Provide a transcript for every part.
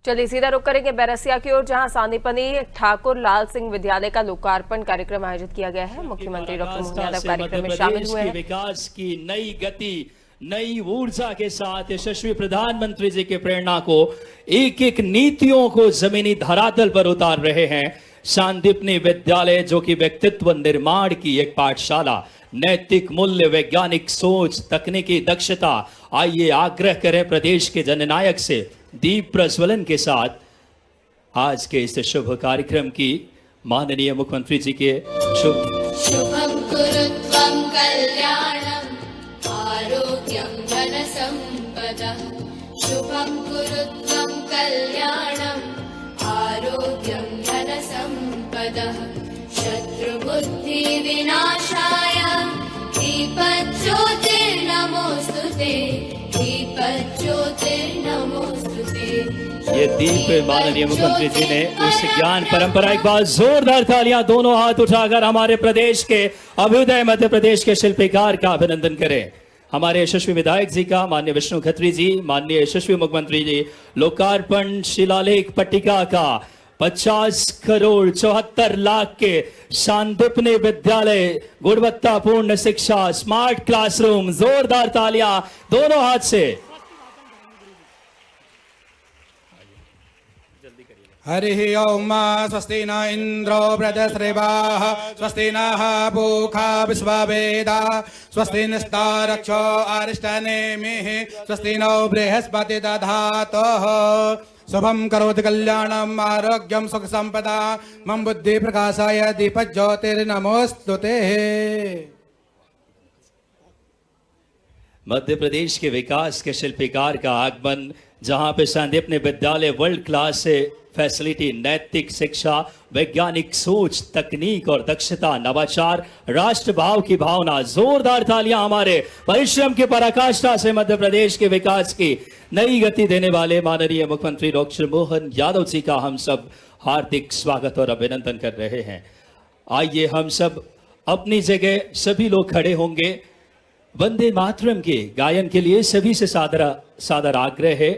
चलिए सीधा रुक करेंगे बैरसिया की ओर, जहां सांदीपनी ठाकुर लाल सिंह विद्यालय का लोकार्पण कार्यक्रम आयोजित किया गया है। मुख्यमंत्री डॉक्टर मोहन यादव कार्यक्रम में शामिल हुए हैं। विकास की नई गति, नई ऊर्जा के साथ यशस्वी प्रधानमंत्री जी की प्रेरणा को, एक एक नीतियों को जमीनी धरातल पर उतार रहे हैं। सांदीपनी विद्यालय जो कि व्यक्तित्व निर्माण की एक पाठशाला, नैतिक मूल्य, वैज्ञानिक सोच, तकनीकी दक्षता। आइए आग्रह करें प्रदेश के जननायक से दीप प्रज्वलन के साथ आज के इस शुभ कार्यक्रम की माननीय मुख्यमंत्री जी के शुभम कुरुत्वं कल्याणं आरोग्यं धनसम्पदः। शुभम कुरुत्वं कल्याणं आरोग्यं धनसम्पदः। शत्रुबुद्धि विनाशाय दीपज्योतिर्नमोस्तुते, दीपज्योतिर्नमोस्तुते। ये दीप माननीय मुख्यमंत्री जी ने उस ज्ञान परंपरा। एक बार जोरदार तालियां दोनों हाथ उठाकर हमारे प्रदेश के अभ्युदय मध्य प्रदेश के शिल्पकार का अभिनंदन करें। हमारे यशस्वी विधायक जी का, माननीय विष्णु खत्री जी, माननीय यशस्वी मुख्यमंत्री जी, लोकार्पण शिलालेख पट्टिका का 50 करोड़ 74 लाख के सांदीपनी विद्यालय, गुणवत्तापूर्ण शिक्षा, स्मार्ट क्लासरूम। जोरदार तालियां दोनों हाथ से। हरिः ओम स्वस्ति न इंद्रो बृहस्पतिर्देवः, स्वस्ति नः पूषा विश्ववेदाः, स्वस्ति नस्तारक्षो अरिष्टनेमिः, स्वस्ति नो बृहस्पति दधातुः। शुभं करोति कल्याणं आरोग्यं सुख संपदा, मम बुद्धि प्रकाशाय दीपज्योतिर्नमोस्तुते। मध्य प्रदेश के विकास के शिल्पकार का आगमन, जहां पे सांदीपनी विद्यालय वर्ल्ड क्लास से फैसिलिटी, नैतिक शिक्षा, वैज्ञानिक सोच, तकनीक और दक्षता, नवाचार, राष्ट्र भाव की भावना। जोरदार तालियां हमारे परिश्रम की पराकाष्ठा से मध्य प्रदेश के विकास की नई गति देने वाले माननीय मुख्यमंत्री डॉक्टर मोहन यादव जी का हम सब हार्दिक स्वागत और अभिनंदन कर रहे हैं। आइए हम सब अपनी जगह सभी लोग खड़े होंगे। वंदे मातरम के गायन के लिए सभी से सादर आग्रह है।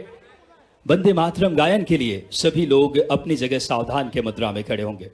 वंदे मातरम गायन के लिए सभी लोग अपनी जगह सावधान के मुद्रा में खड़े होंगे।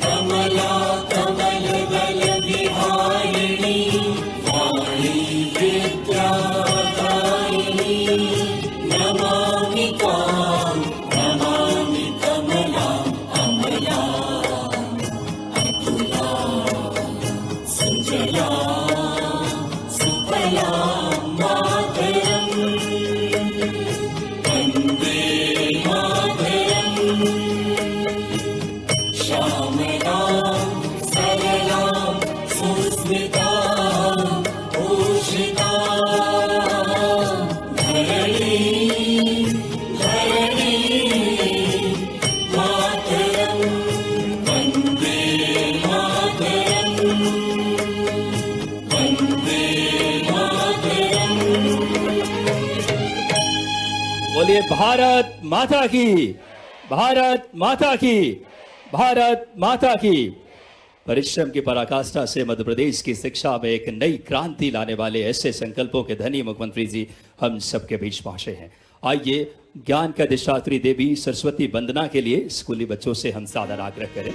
कमला कमल बल विहारिणी, वाणी विद्यादायिनी, नमामि बोलिए भारत माता की, भारत माता की, भारत माता की। परिश्रम की पराकाष्ठा से मध्य प्रदेश की शिक्षा में एक नई क्रांति लाने वाले ऐसे संकल्पों के धनी मुख्यमंत्री जी हम सबके बीच पहुंचे हैं। आइए ज्ञान का अधिष्ठात्री देवी सरस्वती वंदना के लिए स्कूली बच्चों से हम सादर आग्रह करें।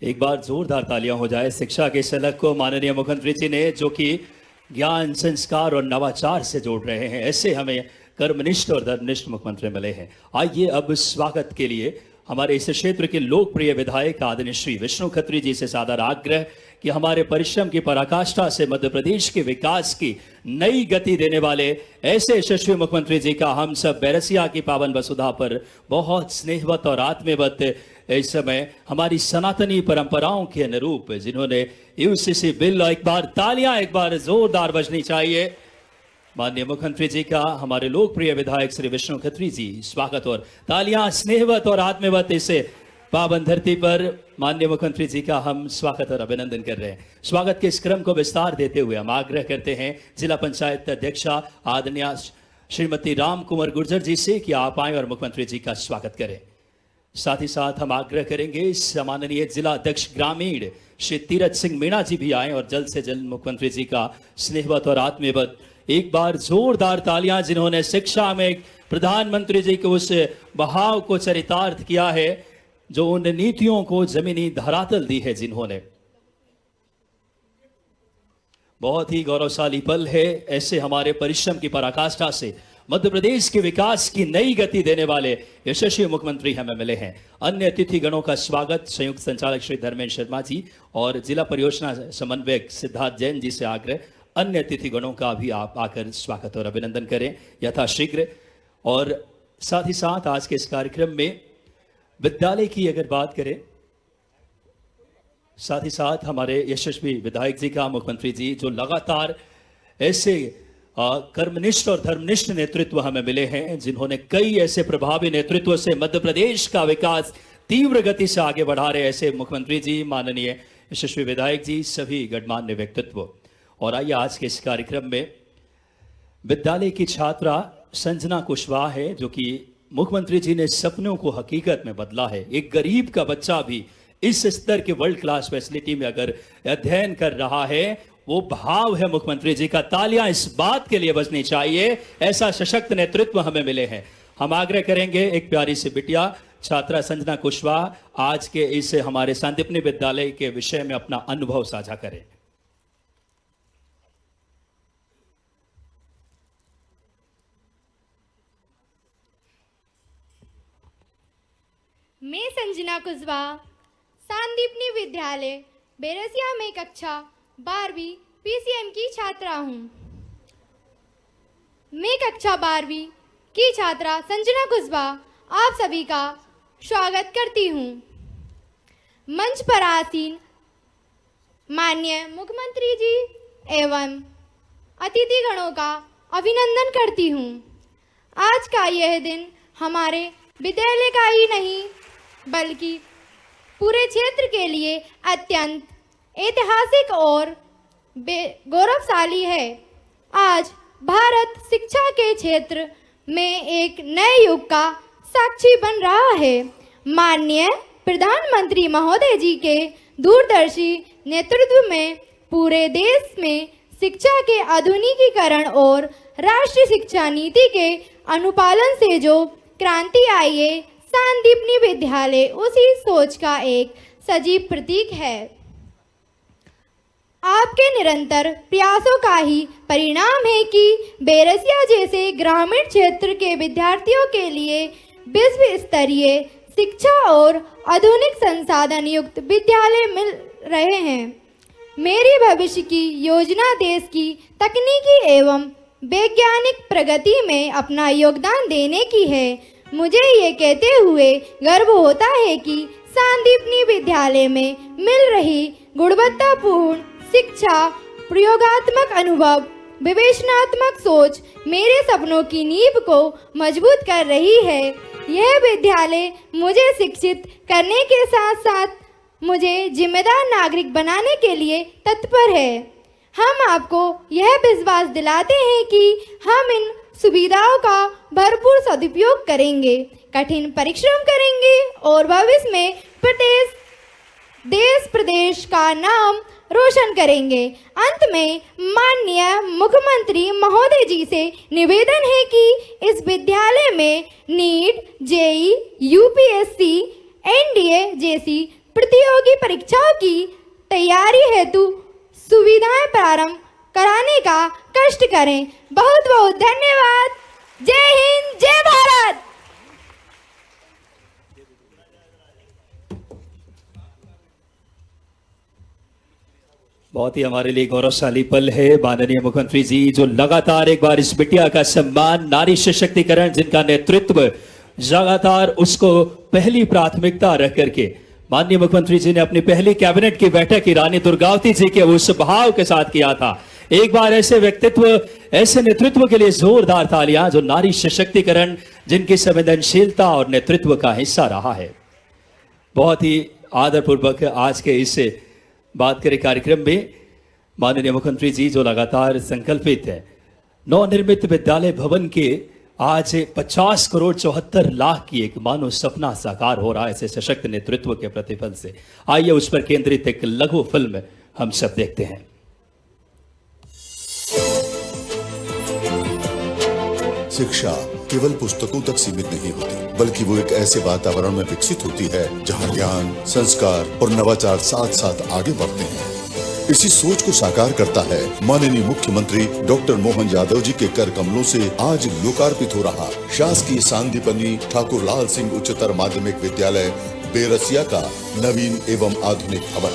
एक बार जोरदार तालियां हो जाए शिक्षा के सलक को माननीय मुख्यमंत्री जी ने, जो कि ज्ञान, संस्कार और नवाचार से जोड़ रहे हैं। ऐसे हमें कर्मनिष्ठ और धर्मनिष्ठ मुख्यमंत्री मिले हैं। आइए अब स्वागत के लिए हमारे इस क्षेत्र के लोकप्रिय विधायक आदरणीय श्री विष्णु खत्री जी से सादर आग्रह कि हमारे परिश्रम की पराकाष्ठा से मध्य प्रदेश के विकास की नई गति देने वाले ऐसे यशस्वी मुख्यमंत्री जी का हम सब बैरसिया की पावन वसुधा पर बहुत स्नेहवत और आत्मीयवत इस समय हमारी सनातनी परंपराओं के अनुरूप जिन्होंने यूसीसी बिल, एक बार तालियां एक बार जोरदार बजनी चाहिए, माननीय मुख्यमंत्री जी का हमारे लोकप्रिय विधायक श्री विष्णु खत्री जी स्वागत और तालियां स्नेहवत और आत्मीयवत इसे पावन धरती पर माननीय मुख्यमंत्री जी का हम स्वागत और अभिनंदन कर रहे हैं। स्वागत के इस क्रम को विस्तार देते हुए हम आग्रह करते हैं जिला पंचायत अध्यक्षा आदरणीय श्रीमती राम कुमार गुर्जर जी से कि आप आए और मुख्यमंत्री जी का स्वागत करें। साथ ही साथ हम आग्रह करेंगे सम्माननीय जिला अध्यक्ष ग्रामीण श्री तीरथ सिंह मीणा जी भी आए और जल्द से जल्द मुख्यमंत्री जी का स्नेहवत और आत्मीयवत एक बार जोरदार तालियां, जिन्होंने शिक्षा में प्रधानमंत्री जी के उस बहाव को चरितार्थ किया है, जो उन नीतियों को जमीनी धरातल दी है, जिन्होंने बहुत ही गौरवशाली पल है। ऐसे हमारे परिश्रम की पराकाष्ठा से मध्य प्रदेश के विकास की नई गति देने वाले यशस्वी मुख्यमंत्री हमें मिले हैं। अन्य अतिथि गणों का स्वागत संयुक्त संचालक श्री धर्मेंद्र शर्मा जी और जिला परियोजना समन्वयक सिद्धार्थ जैन जी से आग्रह, अन्य अतिथि गणों का भी आप आकर स्वागत और अभिनंदन करें यथाशीघ्र। और साथ ही साथ आज के इस कार्यक्रम में विद्यालय की अगर बात करें, साथ ही साथ हमारे यशस्वी विधायक जी का मुख्यमंत्री जी जो लगातार ऐसे कर्मनिष्ठ और धर्मनिष्ठ नेतृत्व हमें मिले हैं, जिन्होंने कई ऐसे प्रभावी नेतृत्व से मध्य प्रदेश का विकास तीव्र गति से आगे बढ़ा रहे ऐसे मुख्यमंत्री जी, माननीय यशस्वी विधायक जी, सभी गणमान्य व्यक्तित्व। और आइए आज के इस कार्यक्रम में विद्यालय की छात्रा संजना कुशवाहा है, जो कि मुख्यमंत्री जी ने सपनों को हकीकत में बदला है। एक गरीब का बच्चा भी इस स्तर के वर्ल्ड क्लास फैसिलिटी में अगर अध्ययन कर रहा है, वो भाव है मुख्यमंत्री जी का। तालियां इस बात के लिए बजनी चाहिए, ऐसा सशक्त नेतृत्व हमें मिले हैं। हम आग्रह करेंगे एक प्यारी सी बिटिया छात्रा संजना कुशवाहा आज के इस हमारे सांदीपनी विद्यालय के विषय में अपना अनुभव साझा करें। मैं संजना कुशवाहा सांदीपनी विद्यालय बैरसिया में कक्षा 12वीं पीसीएम की छात्रा हूँ। मैं कक्षा 12वीं की छात्रा संजना कुशवाहा आप सभी का स्वागत करती हूँ। मंच पर आसीन माननीय मुख्यमंत्री जी एवं अतिथिगणों का अभिनंदन करती हूँ। आज का यह दिन हमारे विद्यालय का ही नहीं बल्कि पूरे क्षेत्र के लिए अत्यंत ऐतिहासिक और गौरवशाली है। आज भारत शिक्षा के क्षेत्र में एक नए युग का साक्षी बन रहा है। माननीय प्रधानमंत्री महोदय जी के दूरदर्शी नेतृत्व में पूरे देश में शिक्षा के आधुनिकीकरण और राष्ट्रीय शिक्षा नीति के अनुपालन से जो क्रांति आई है, सांदीपनी विद्यालय उसी सोच का एक सजीव प्रतीक है। आपके निरंतर प्रयासों का ही परिणाम है कि बैरसिया जैसे ग्रामीण क्षेत्र के विद्यार्थियों के लिए विश्व स्तरीय शिक्षा और आधुनिक संसाधन युक्त विद्यालय मिल रहे हैं। मेरी भविष्य की योजना देश की तकनीकी एवं वैज्ञानिक प्रगति में अपना योगदान देने की है। मुझे ये कहते हुए गर्व होता है कि सांदीपनी विद्यालय में मिल रही गुणवत्तापूर्ण शिक्षा, प्रयोगात्मक अनुभव, विवेचनात्मक सोच मेरे सपनों की नींव को मजबूत कर रही है। यह विद्यालय मुझे शिक्षित करने के साथ साथ मुझे जिम्मेदार नागरिक बनाने के लिए तत्पर है। हम आपको यह विश्वास दिलाते हैं कि हम इन सुविधाओं का भरपूर सदुपयोग करेंगे, कठिन परिश्रम करेंगे और भविष्य में देश प्रदेश का नाम रोशन करेंगे। अंत में माननीय मुख्यमंत्री महोदय जी से निवेदन है कि इस विद्यालय में नीट, जेई, यूपीएससी, एनडीए जैसी प्रतियोगी परीक्षाओं की तैयारी हेतु सुविधाएं प्रारंभ कराने का कष्ट करें। बहुत बहुत धन्यवाद। जय हिंद, जय भारत। बहुत ही हमारे लिए गौरवशाली पल है माननीय मुख्यमंत्री जी जो लगातार एक बार इस बिटिया का सम्मान, नारी सशक्तिकरण, जिनका नेतृत्व लगातार उसको पहली प्राथमिकता रख करके माननीय मुख्यमंत्री जी ने अपनी पहली कैबिनेट की बैठक ही रानी दुर्गावती जी के उस भाव के साथ किया था। एक बार ऐसे व्यक्तित्व, ऐसे नेतृत्व के लिए जोरदार तालियां, जो नारी सशक्तिकरण, जिनकी संवेदनशीलता और नेतृत्व का हिस्सा रहा है। बहुत ही आदरपूर्वक आज के इस बात करें कार्यक्रम में माननीय मुख्यमंत्री जी जो लगातार संकल्पित है नवनिर्मित विद्यालय भवन के आज 50 करोड़ 74 लाख की एक मानो सपना साकार हो रहा है ऐसे सशक्त नेतृत्व के प्रतिफल से। आइए उस पर केंद्रित एक लघु फिल्म हम सब देखते हैं। शिक्षा केवल पुस्तकों तक सीमित नहीं होती, बल्कि वो एक ऐसे वातावरण में विकसित होती है जहां ज्ञान, संस्कार और नवाचार साथ साथ आगे बढ़ते हैं। इसी सोच को साकार करता है माननीय मुख्यमंत्री डॉक्टर मोहन यादव जी के कर कमलों से आज लोकार्पित हो रहा शासकीय सांदीपनि ठाकुर लाल सिंह उच्चतर माध्यमिक विद्यालय बेरसिया का नवीन एवं आधुनिक भवन।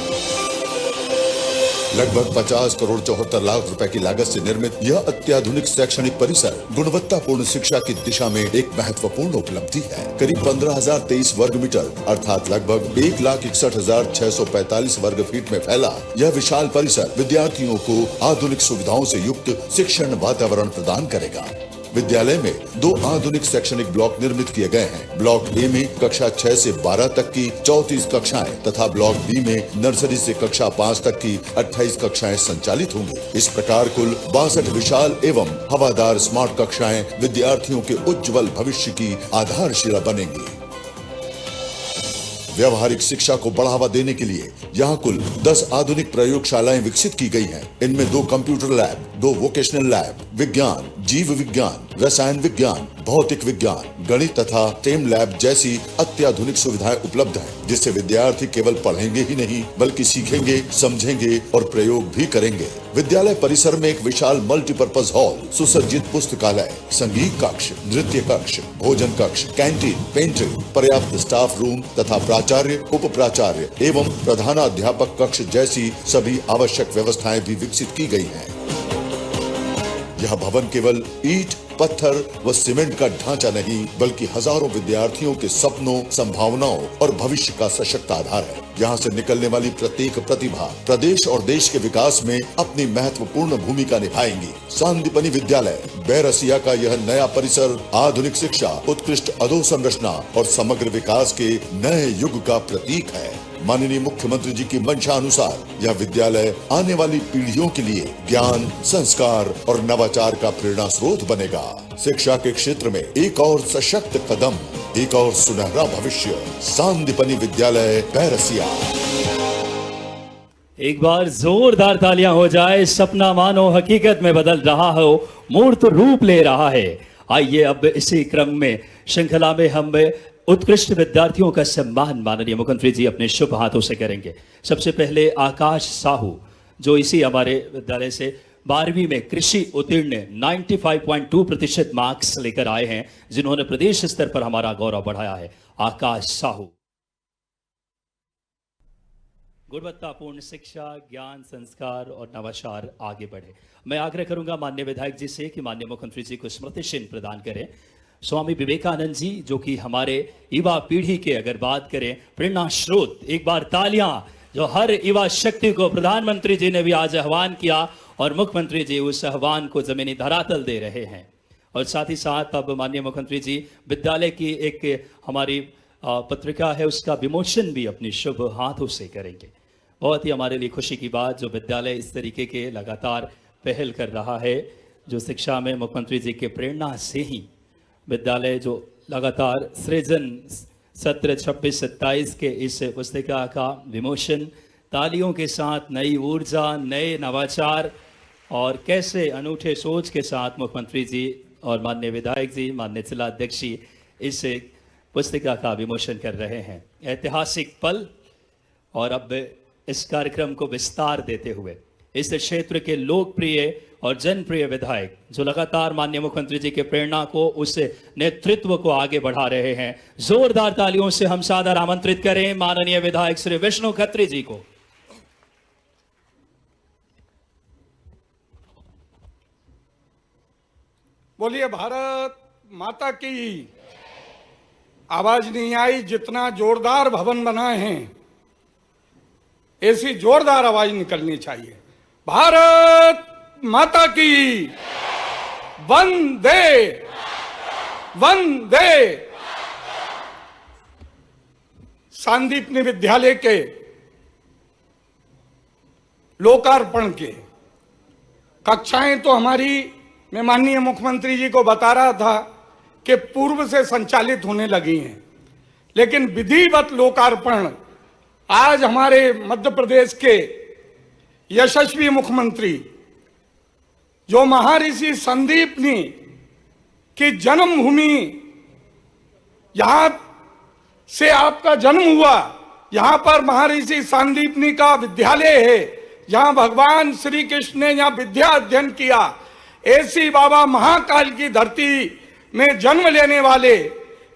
लगभग 50 करोड़ 74 लाख रुपए की लागत से निर्मित यह अत्याधुनिक शैक्षणिक परिसर गुणवत्तापूर्ण शिक्षा की दिशा में एक महत्वपूर्ण उपलब्धि है। करीब 15,023 वर्ग मीटर अर्थात लगभग 1,61,645 वर्ग फीट में फैला यह विशाल परिसर विद्यार्थियों को आधुनिक सुविधाओं से युक्त शिक्षण वातावरण प्रदान करेगा। विद्यालय में 2 आधुनिक शैक्षणिक ब्लॉक निर्मित किए गए हैं। ब्लॉक ए में कक्षा 6 से 12 तक की 34 कक्षाएं तथा ब्लॉक बी में नर्सरी से कक्षा 5 तक की 28 कक्षाएं संचालित होंगी। इस प्रकार कुल 62 विशाल एवं हवादार स्मार्ट कक्षाएं विद्यार्थियों के उज्जवल भविष्य की आधारशिला बनेंगी। व्यवहारिक शिक्षा को बढ़ावा देने के लिए यहाँ कुल 10 आधुनिक प्रयोगशालाएं विकसित की गई हैं। इनमें 2 कंप्यूटर लैब, 2 वोकेशनल लैब, विज्ञान, जीव विज्ञान, रसायन विज्ञान, भौतिक विज्ञान, गणित तथा स्टेम लैब जैसी अत्याधुनिक सुविधाएं उपलब्ध हैं, जिससे विद्यार्थी केवल पढ़ेंगे ही नहीं बल्कि सीखेंगे, समझेंगे और प्रयोग भी करेंगे। विद्यालय परिसर में एक विशाल मल्टीपर्पज हॉल, सुसज्जित पुस्तकालय, संगीत कक्ष, नृत्य कक्ष, भोजन कक्ष, कैंटीन, पेंट्री, पर्याप्त स्टाफ रूम तथा प्राचार्य, उप प्राचार्य एवं प्रधानाध्यापक कक्ष जैसी सभी आवश्यक व्यवस्थाएं भी विकसित की गई हैं। यह भवन केवल ईंट, पत्थर व सीमेंट का ढांचा नहीं बल्कि हजारों विद्यार्थियों के सपनों, संभावनाओं और भविष्य का सशक्त आधार है। यहाँ से निकलने वाली प्रत्येक प्रतिभा प्रदेश और देश के विकास में अपनी महत्वपूर्ण भूमिका निभाएंगी। सांदीपनि विद्यालय बैरसिया का यह नया परिसर आधुनिक शिक्षा, उत्कृष्ट अधोसंरचना और समग्र विकास के नए युग का प्रतीक है। माननीय मुख्यमंत्री जी की मंशा अनुसार यह विद्यालय आने वाली पीढ़ियों के लिए ज्ञान, संस्कार और नवाचार का प्रेरणा स्रोत बनेगा। शिक्षा के क्षेत्र में एक और सशक्त कदम, एक और सुनहरा भविष्य। सांदीपनि विद्यालय बैरसिया। एक बार जोरदार तालियां हो जाए। सपना मानो हकीकत में बदल रहा हो, मूर्त रूप ले रहा है। आइए अब इसी क्रम में श्रृंखला में हम उत्कृष्ट विद्यार्थियों का सम्मान माननीय मुख्यमंत्री जी अपने शुभ हाथों से करेंगे। सबसे पहले आकाश साहू जो इसी हमारे विद्यालय से 12वीं में कृषि उत्तीर्ण 95.2% मार्क्स लेकर आए हैं, जिन्होंने प्रदेश स्तर पर हमारा गौरव बढ़ाया है। आकाश साहू। गुणवत्तापूर्ण शिक्षा, ज्ञान, संस्कार और नवाचार आगे बढ़े। मैं आग्रह करूंगा माननीय विधायक जी से कि माननीय मुख्यमंत्री जी को स्मृति चिन्ह प्रदान करें। स्वामी विवेकानंद जी जो कि हमारे युवा पीढ़ी के अगर बात करें प्रेरणा स्रोत, एक बार तालियां जो हर युवा शक्ति को प्रधानमंत्री जी ने भी आज आह्वान किया और मुख्यमंत्री जी उस आह्वान को जमीनी धरातल दे रहे हैं। और साथ ही साथ अब माननीय मुख्यमंत्री जी विद्यालय की एक हमारी पत्रिका है उसका विमोचन भी अपनी शुभ हाथों से करेंगे। बहुत ही हमारे लिए खुशी की बात जो विद्यालय इस तरीके के लगातार पहल कर रहा है, जो शिक्षा में मुख्यमंत्री जी के प्रेरणा से ही विद्यालय जो लगातार सृजन सत्र 26-27 के इस पुस्तिका का विमोचन तालियों के साथ नई ऊर्जा, नए नवाचार और कैसे अनूठे सोच के साथ मुख्यमंत्री जी और माननीय विधायक जी, माननीय जिला अध्यक्ष जी इस पुस्तिका का विमोचन कर रहे हैं। ऐतिहासिक पल और अब इस कार्यक्रम को विस्तार देते हुए इस क्षेत्र के लोकप्रिय और जनप्रिय विधायक जो लगातार माननीय मुख्यमंत्री जी के प्रेरणा को, उस नेतृत्व को आगे बढ़ा रहे हैं, जोरदार तालियों से हम सादर आमंत्रित करें माननीय विधायक श्री विष्णु खत्री जी को। बोलिए भारत माता की। आवाज नहीं आई, जितना जोरदार भवन बनाए हैं ऐसी जोरदार आवाज निकलनी चाहिए। भारत माता की। वंदे वंदे। सांदीपनी विद्यालय के लोकार्पण के कक्षाएं तो हमारी, मैं माननीय मुख्यमंत्री जी को बता रहा था कि पूर्व से संचालित होने लगी हैं, लेकिन विधिवत लोकार्पण आज हमारे मध्य प्रदेश के यशस्वी मुख्यमंत्री जो महर्षि संदीपनी की जन्मभूमि, यहां से आपका जन्म हुआ, यहां पर महर्षि संदीपनी का विद्यालय है, जहां भगवान श्री कृष्ण ने यहां विद्या अध्ययन किया, ऐसी बाबा महाकाल की धरती में जन्म लेने वाले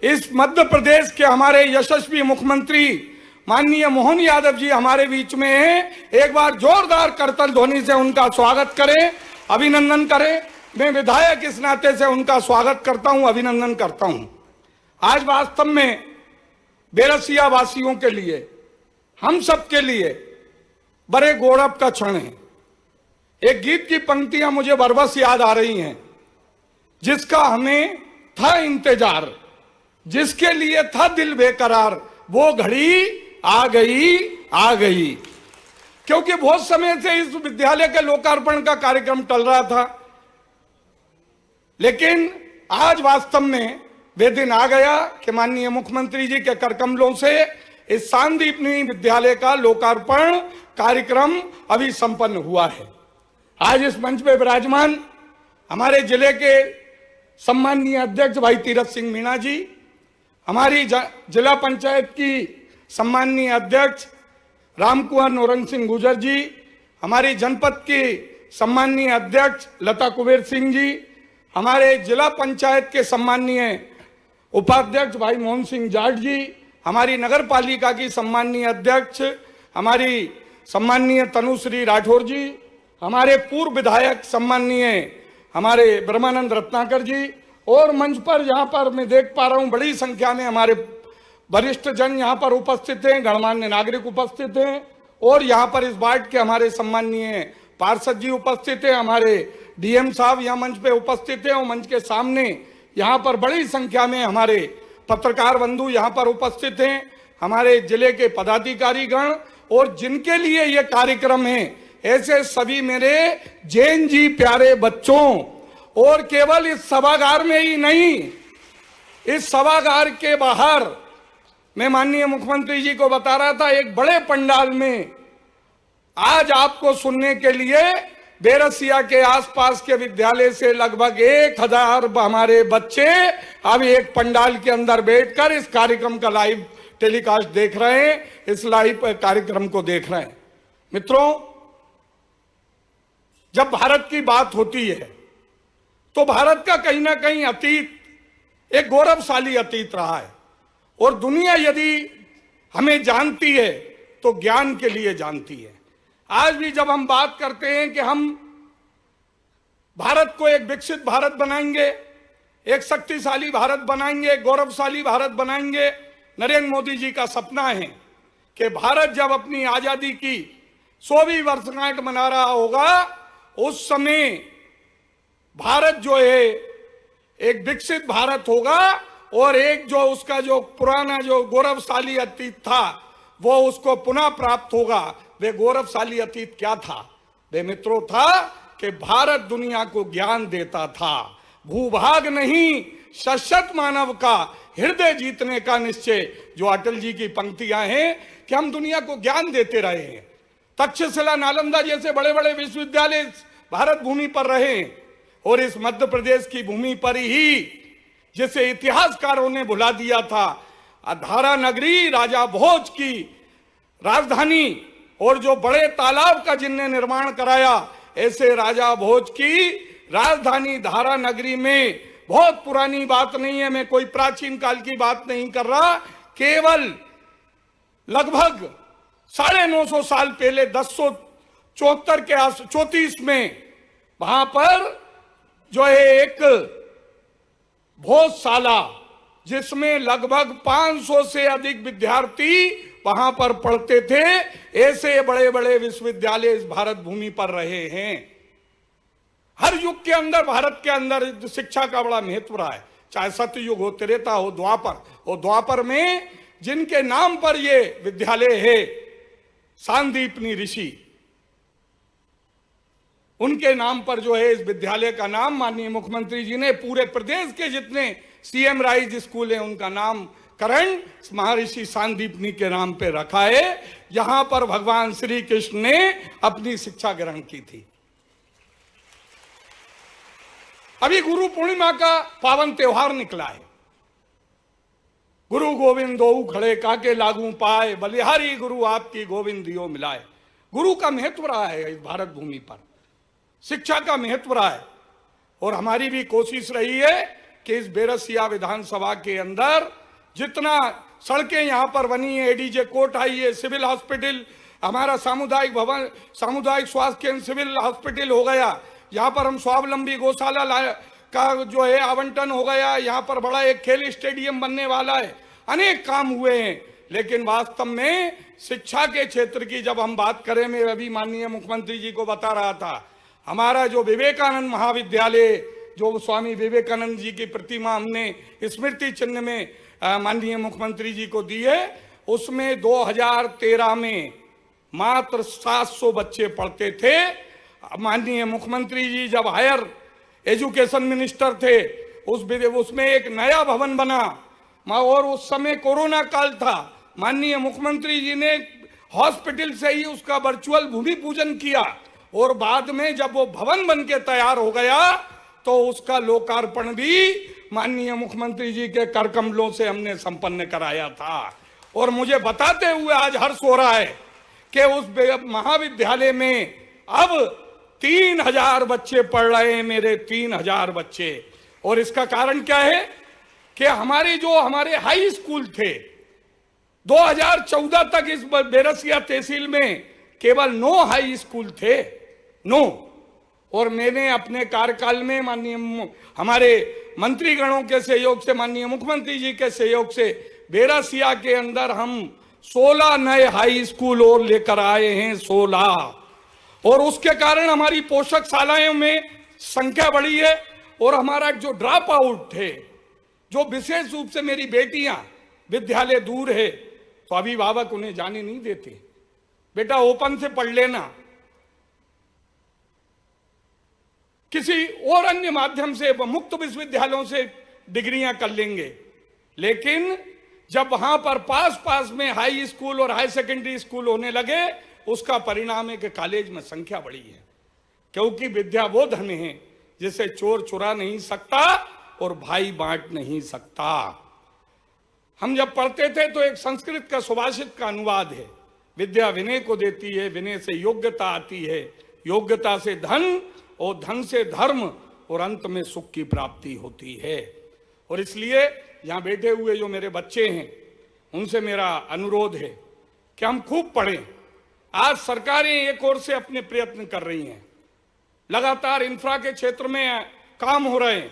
इस मध्य प्रदेश के हमारे यशस्वी मुख्यमंत्री माननीय मोहन यादव जी हमारे बीच में हैं। एक बार जोरदार करतल ध्वनि से उनका स्वागत करें, अभिनंदन करें। मैं विधायक इस नाते से उनका स्वागत करता हूं, अभिनंदन करता हूं। आज वास्तव में बेरसिया वासियों के लिए, हम सब के लिए बड़े गौरव का क्षण है। एक गीत की पंक्तियां मुझे बरबस याद आ रही हैं, जिसका हमें था इंतजार, जिसके लिए था दिल बेकरार, वो घड़ी आ गई आ गई। क्योंकि बहुत समय से इस विद्यालय के लोकार्पण का कार्यक्रम टल रहा था, लेकिन आज वास्तव में वे दिन आ गया कि माननीय मुख्यमंत्री जी के करकमलों से इस सांदीपनी विद्यालय का लोकार्पण कार्यक्रम अभी संपन्न हुआ है। आज इस मंच पे विराजमान हमारे जिले के सम्माननीय अध्यक्ष भाई तीरथ सिंह मीणा जी, हमारी जिला पंचायत की सम्माननीय अध्यक्ष रामकुमार नौरंग सिंह गुजर जी, हमारी जनपद की सम्माननीय अध्यक्ष लता कुबेर सिंह जी, हमारे जिला पंचायत के सम्माननीय उपाध्यक्ष भाई मोहन सिंह जाट जी, हमारी नगर पालिका की सम्माननीय अध्यक्ष हमारी सम्माननीय तनुश्री राठौर जी, हमारे पूर्व विधायक सम्माननीय हमारे ब्रह्मानंद रत्नाकर जी, और मंच पर यहाँ पर मैं देख पा रहा हूँ बड़ी संख्या में हमारे वरिष्ठ जन यहाँ पर उपस्थित हैं, गणमान्य नागरिक उपस्थित हैं, और यहाँ पर इस वार्ड के हमारे सम्माननीय पार्षद जी उपस्थित हैं, हमारे डीएम साहब यहाँ मंच पे उपस्थित हैं, और मंच के सामने यहाँ पर बड़ी संख्या में हमारे पत्रकार बंधु यहाँ पर उपस्थित हैं, हमारे जिले के पदाधिकारी गण, और जिनके लिए ये कार्यक्रम है ऐसे सभी मेरे जैन जी प्यारे बच्चों। और केवल इस सभागार में ही नहीं, इस सभागार के बाहर मैं माननीय मुख्यमंत्री जी को बता रहा था, एक बड़े पंडाल में आज आपको सुनने के लिए बेरसिया के आसपास के विद्यालय से लगभग 1000 हमारे बच्चे अब एक पंडाल के अंदर बैठकर इस कार्यक्रम का लाइव टेलीकास्ट देख रहे हैं, इस लाइव कार्यक्रम को देख रहे हैं। मित्रों, जब भारत की बात होती है तो भारत का कहीं ना कहीं अतीत एक गौरवशाली अतीत रहा है, और दुनिया यदि हमें जानती है तो ज्ञान के लिए जानती है। आज भी जब हम बात करते हैं कि हम भारत को एक विकसित भारत बनाएंगे, एक शक्तिशाली भारत बनाएंगे, गौरवशाली भारत बनाएंगे, नरेंद्र मोदी जी का सपना है कि भारत जब अपनी आजादी की 100वीं वर्षगांठ मना रहा होगा, उस समय भारत जो है एक विकसित भारत होगा, और एक जो उसका जो पुराना जो गौरवशाली अतीत था वो उसको पुनः प्राप्त होगा। वे गौरवशाली अतीत क्या था? वे मित्रों था कि भारत दुनिया को ज्ञान देता था, भूभाग नहीं सशक्त मानव का हृदय जीतने का निश्चय, जो अटल जी की पंक्तियां हैं कि हम दुनिया को ज्ञान देते रहे हैं। तक्षशिला, नालंदा जैसे बड़े बड़े विश्वविद्यालय भारत भूमि पर रहे, और इस मध्य प्रदेश की भूमि पर ही जिसे इतिहासकारों ने भुला दिया था, अधारा नगरी राजा भोज की राजधानी और जो बड़े तालाब का जिनने निर्माण कराया, ऐसे राजा भोज की राजधानी धारा नगरी में बहुत पुरानी बात नहीं है, मैं कोई प्राचीन काल की बात नहीं कर रहा, केवल लगभग 950 साल पहले 1074 के 34 में वहां पर जो है एक भोजशाला, जिसमें लगभग 500 से अधिक विद्यार्थी वहां पर पढ़ते थे, ऐसे बड़े बड़े विश्वविद्यालय इस भारत भूमि पर रहे हैं। हर युग के अंदर, भारत के अंदर शिक्षा का बड़ा महत्व रहा है, चाहे सतयुग हो, त्रेता हो, द्वापर हो। द्वापर में जिनके नाम पर ये विद्यालय है, सांदीपनी ऋषि, उनके नाम पर जो है इस विद्यालय का नाम माननीय मुख्यमंत्री जी ने पूरे प्रदेश के जितने सीएम राइज स्कूल हैं उनका नामकरण महर्षि सांदीपनी के नाम पे रखा है। यहां पर भगवान श्री कृष्ण ने अपनी शिक्षा ग्रहण की थी। अभी गुरु पूर्णिमा का पावन त्योहार निकला है। गुरु गोविंद दोऊ खड़े काके लागू पाए, बलिहारी गुरु आपकी गोविंद दियो मिलाए। गुरु का महत्व रहा है इस भारत भूमि पर, शिक्षा का महत्व रहा है, और हमारी भी कोशिश रही है कि इस बेरसिया विधानसभा के अंदर जितना सड़कें यहां पर बनी है, एडीजे कोर्ट आई है, सिविल हॉस्पिटल, हमारा सामुदायिक भवन, सामुदायिक स्वास्थ्य केंद्र, सिविल हॉस्पिटल हो गया, यहाँ पर हम स्वावलंबी गौशाला का जो है आवंटन हो गया, यहाँ पर बड़ा एक खेल स्टेडियम बनने वाला है, अनेक काम हुए हैं। लेकिन वास्तव में शिक्षा के क्षेत्र की जब हम बात करें, मैं अभी माननीय मुख्यमंत्री जी को बता रहा था, हमारा जो विवेकानंद महाविद्यालय, जो स्वामी विवेकानंद जी की प्रतिमा हमने स्मृति चिन्ह में माननीय मुख्यमंत्री जी को दी है, उसमें 2013 में मात्र 700 बच्चे पढ़ते थे। माननीय मुख्यमंत्री जी जब हायर एजुकेशन मिनिस्टर थे, उसमें एक नया भवन बना, और उस समय कोरोना काल था। माननीय मुख्यमंत्री जी ने हॉस्पिटल से ही उसका वर्चुअल भूमि पूजन किया, और बाद में जब वो भवन बन के तैयार हो गया तो उसका लोकार्पण भी माननीय मुख्यमंत्री जी के कर कमलों से हमने संपन्न कराया था। और मुझे बताते हुए आज हर्ष हो रहा है कि उस महाविद्यालय में अब 3000 बच्चे पढ़ रहे हैं, मेरे 3000 बच्चे। और इसका कारण क्या है कि हमारे हाई स्कूल थे, 2014 तक इस बेरसिया तहसील में केवल 9 हाई स्कूल थे, 9। और मैंने अपने कार्यकाल में माननीय हमारे मंत्रीगणों के सहयोग से, माननीय मुख्यमंत्री जी के सहयोग से, बेरसिया के अंदर हम 16 नए हाई स्कूल और लेकर आए हैं, 16। और उसके कारण हमारी पोषक शालाओं में संख्या बढ़ी है। और हमारा जो ड्रॉप आउट थे, जो विशेष रूप से मेरी बेटियां, विद्यालय दूर है तो अभिभावक उन्हें जाने नहीं देते, बेटा ओपन से पढ़ लेना, किसी और अन्य माध्यम से मुक्त विश्वविद्यालयों से डिग्रियां कर लेंगे। लेकिन जब वहां पर पास में हाई स्कूल और हाई सेकेंडरी स्कूल होने लगे, उसका परिणाम है कि कॉलेज में संख्या बढ़ी है। क्योंकि विद्या वो धन है जिसे चोर चुरा नहीं सकता और भाई बांट नहीं सकता। हम जब पढ़ते थे तो एक संस्कृत का सुभाषित का अनुवाद है, विद्या विनय को देती है, विनय से योग्यता आती है, योग्यता से धन, और धन से धर्म, और अंत में सुख की प्राप्ति होती है। और इसलिए यहाँ बैठे हुए जो मेरे बच्चे हैं, उनसे मेरा अनुरोध है कि हम खूब पढ़ें। आज सरकारें एक ओर से अपने प्रयत्न कर रही हैं, लगातार इंफ्रा के क्षेत्र में काम हो रहे हैं,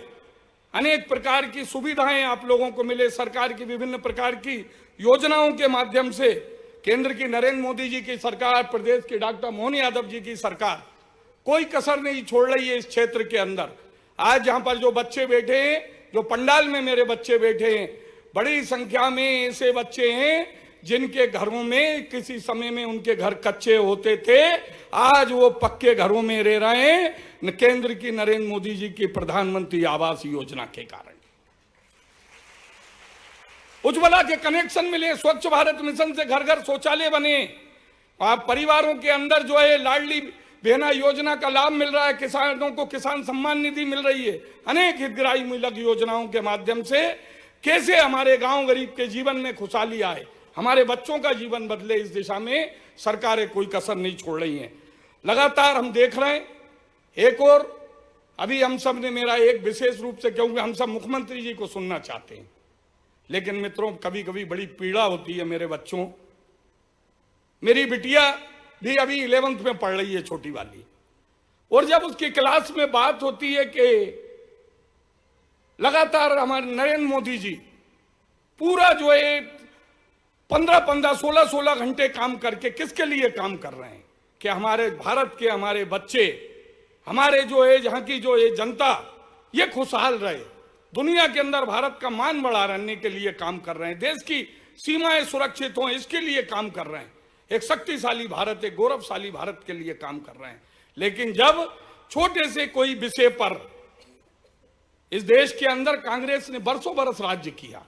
अनेक प्रकार की सुविधाएं आप लोगों को मिले, सरकार की विभिन्न प्रकार की योजनाओं के माध्यम से, केंद्र की नरेंद्र मोदी जी की सरकार, प्रदेश की डॉक्टर मोहन यादव जी की सरकार कोई कसर नहीं छोड़ रही है इस क्षेत्र के अंदर। आज जहां पर जो बच्चे बैठे हैं, जो पंडाल में मेरे बच्चे बैठे हैं, बड़ी संख्या में ऐसे बच्चे हैं जिनके घरों में किसी समय में उनके घर कच्चे होते थे, आज वो पक्के घरों में रह रहे हैं केंद्र की नरेंद्र मोदी जी की प्रधानमंत्री आवास योजना के कारण। उज्ज्वला के कनेक्शन मिले, स्वच्छ भारत मिशन से घर घर शौचालय बने, आप परिवारों के अंदर जो है लाडली बहना योजना का लाभ मिल रहा है, किसानों को किसान सम्मान निधि मिल रही है, अनेक हितग्राही मूलक योजनाओं के माध्यम से कैसे हमारे गांव गरीब के जीवन में खुशहाली आए। हमारे बच्चों का जीवन बदले, इस दिशा में सरकारें कोई कसर नहीं छोड़ रही हैं। लगातार हम देख रहे हैं। एक और अभी हम सब ने, मेरा एक विशेष रूप से क्योंकि हम सब मुख्यमंत्री जी को सुनना चाहते हैं, लेकिन मित्रों कभी कभी बड़ी पीड़ा होती है मेरे बच्चों। मेरी बिटिया भी अभी 11th में पढ़ रही है, छोटी वाली, और जब उसकी क्लास में बात होती है कि लगातार हमारे नरेंद्र मोदी जी पूरा जो है 15-15, 16-16 घंटे काम करके किसके लिए काम कर रहे हैं कि हमारे भारत के, हमारे बच्चे, हमारे जो है जहां की जो है जनता ये खुशहाल रहे, दुनिया के अंदर भारत का मान बढ़ाने के लिए काम कर रहे हैं, देश की सीमाएं सुरक्षित हों इसके लिए काम कर रहे हैं, एक शक्तिशाली भारत, एक गौरवशाली भारत के लिए काम कर रहे हैं। लेकिन जब छोटे से कोई विषय पर इस देश के अंदर कांग्रेस ने बरसों बरस राज्य किया,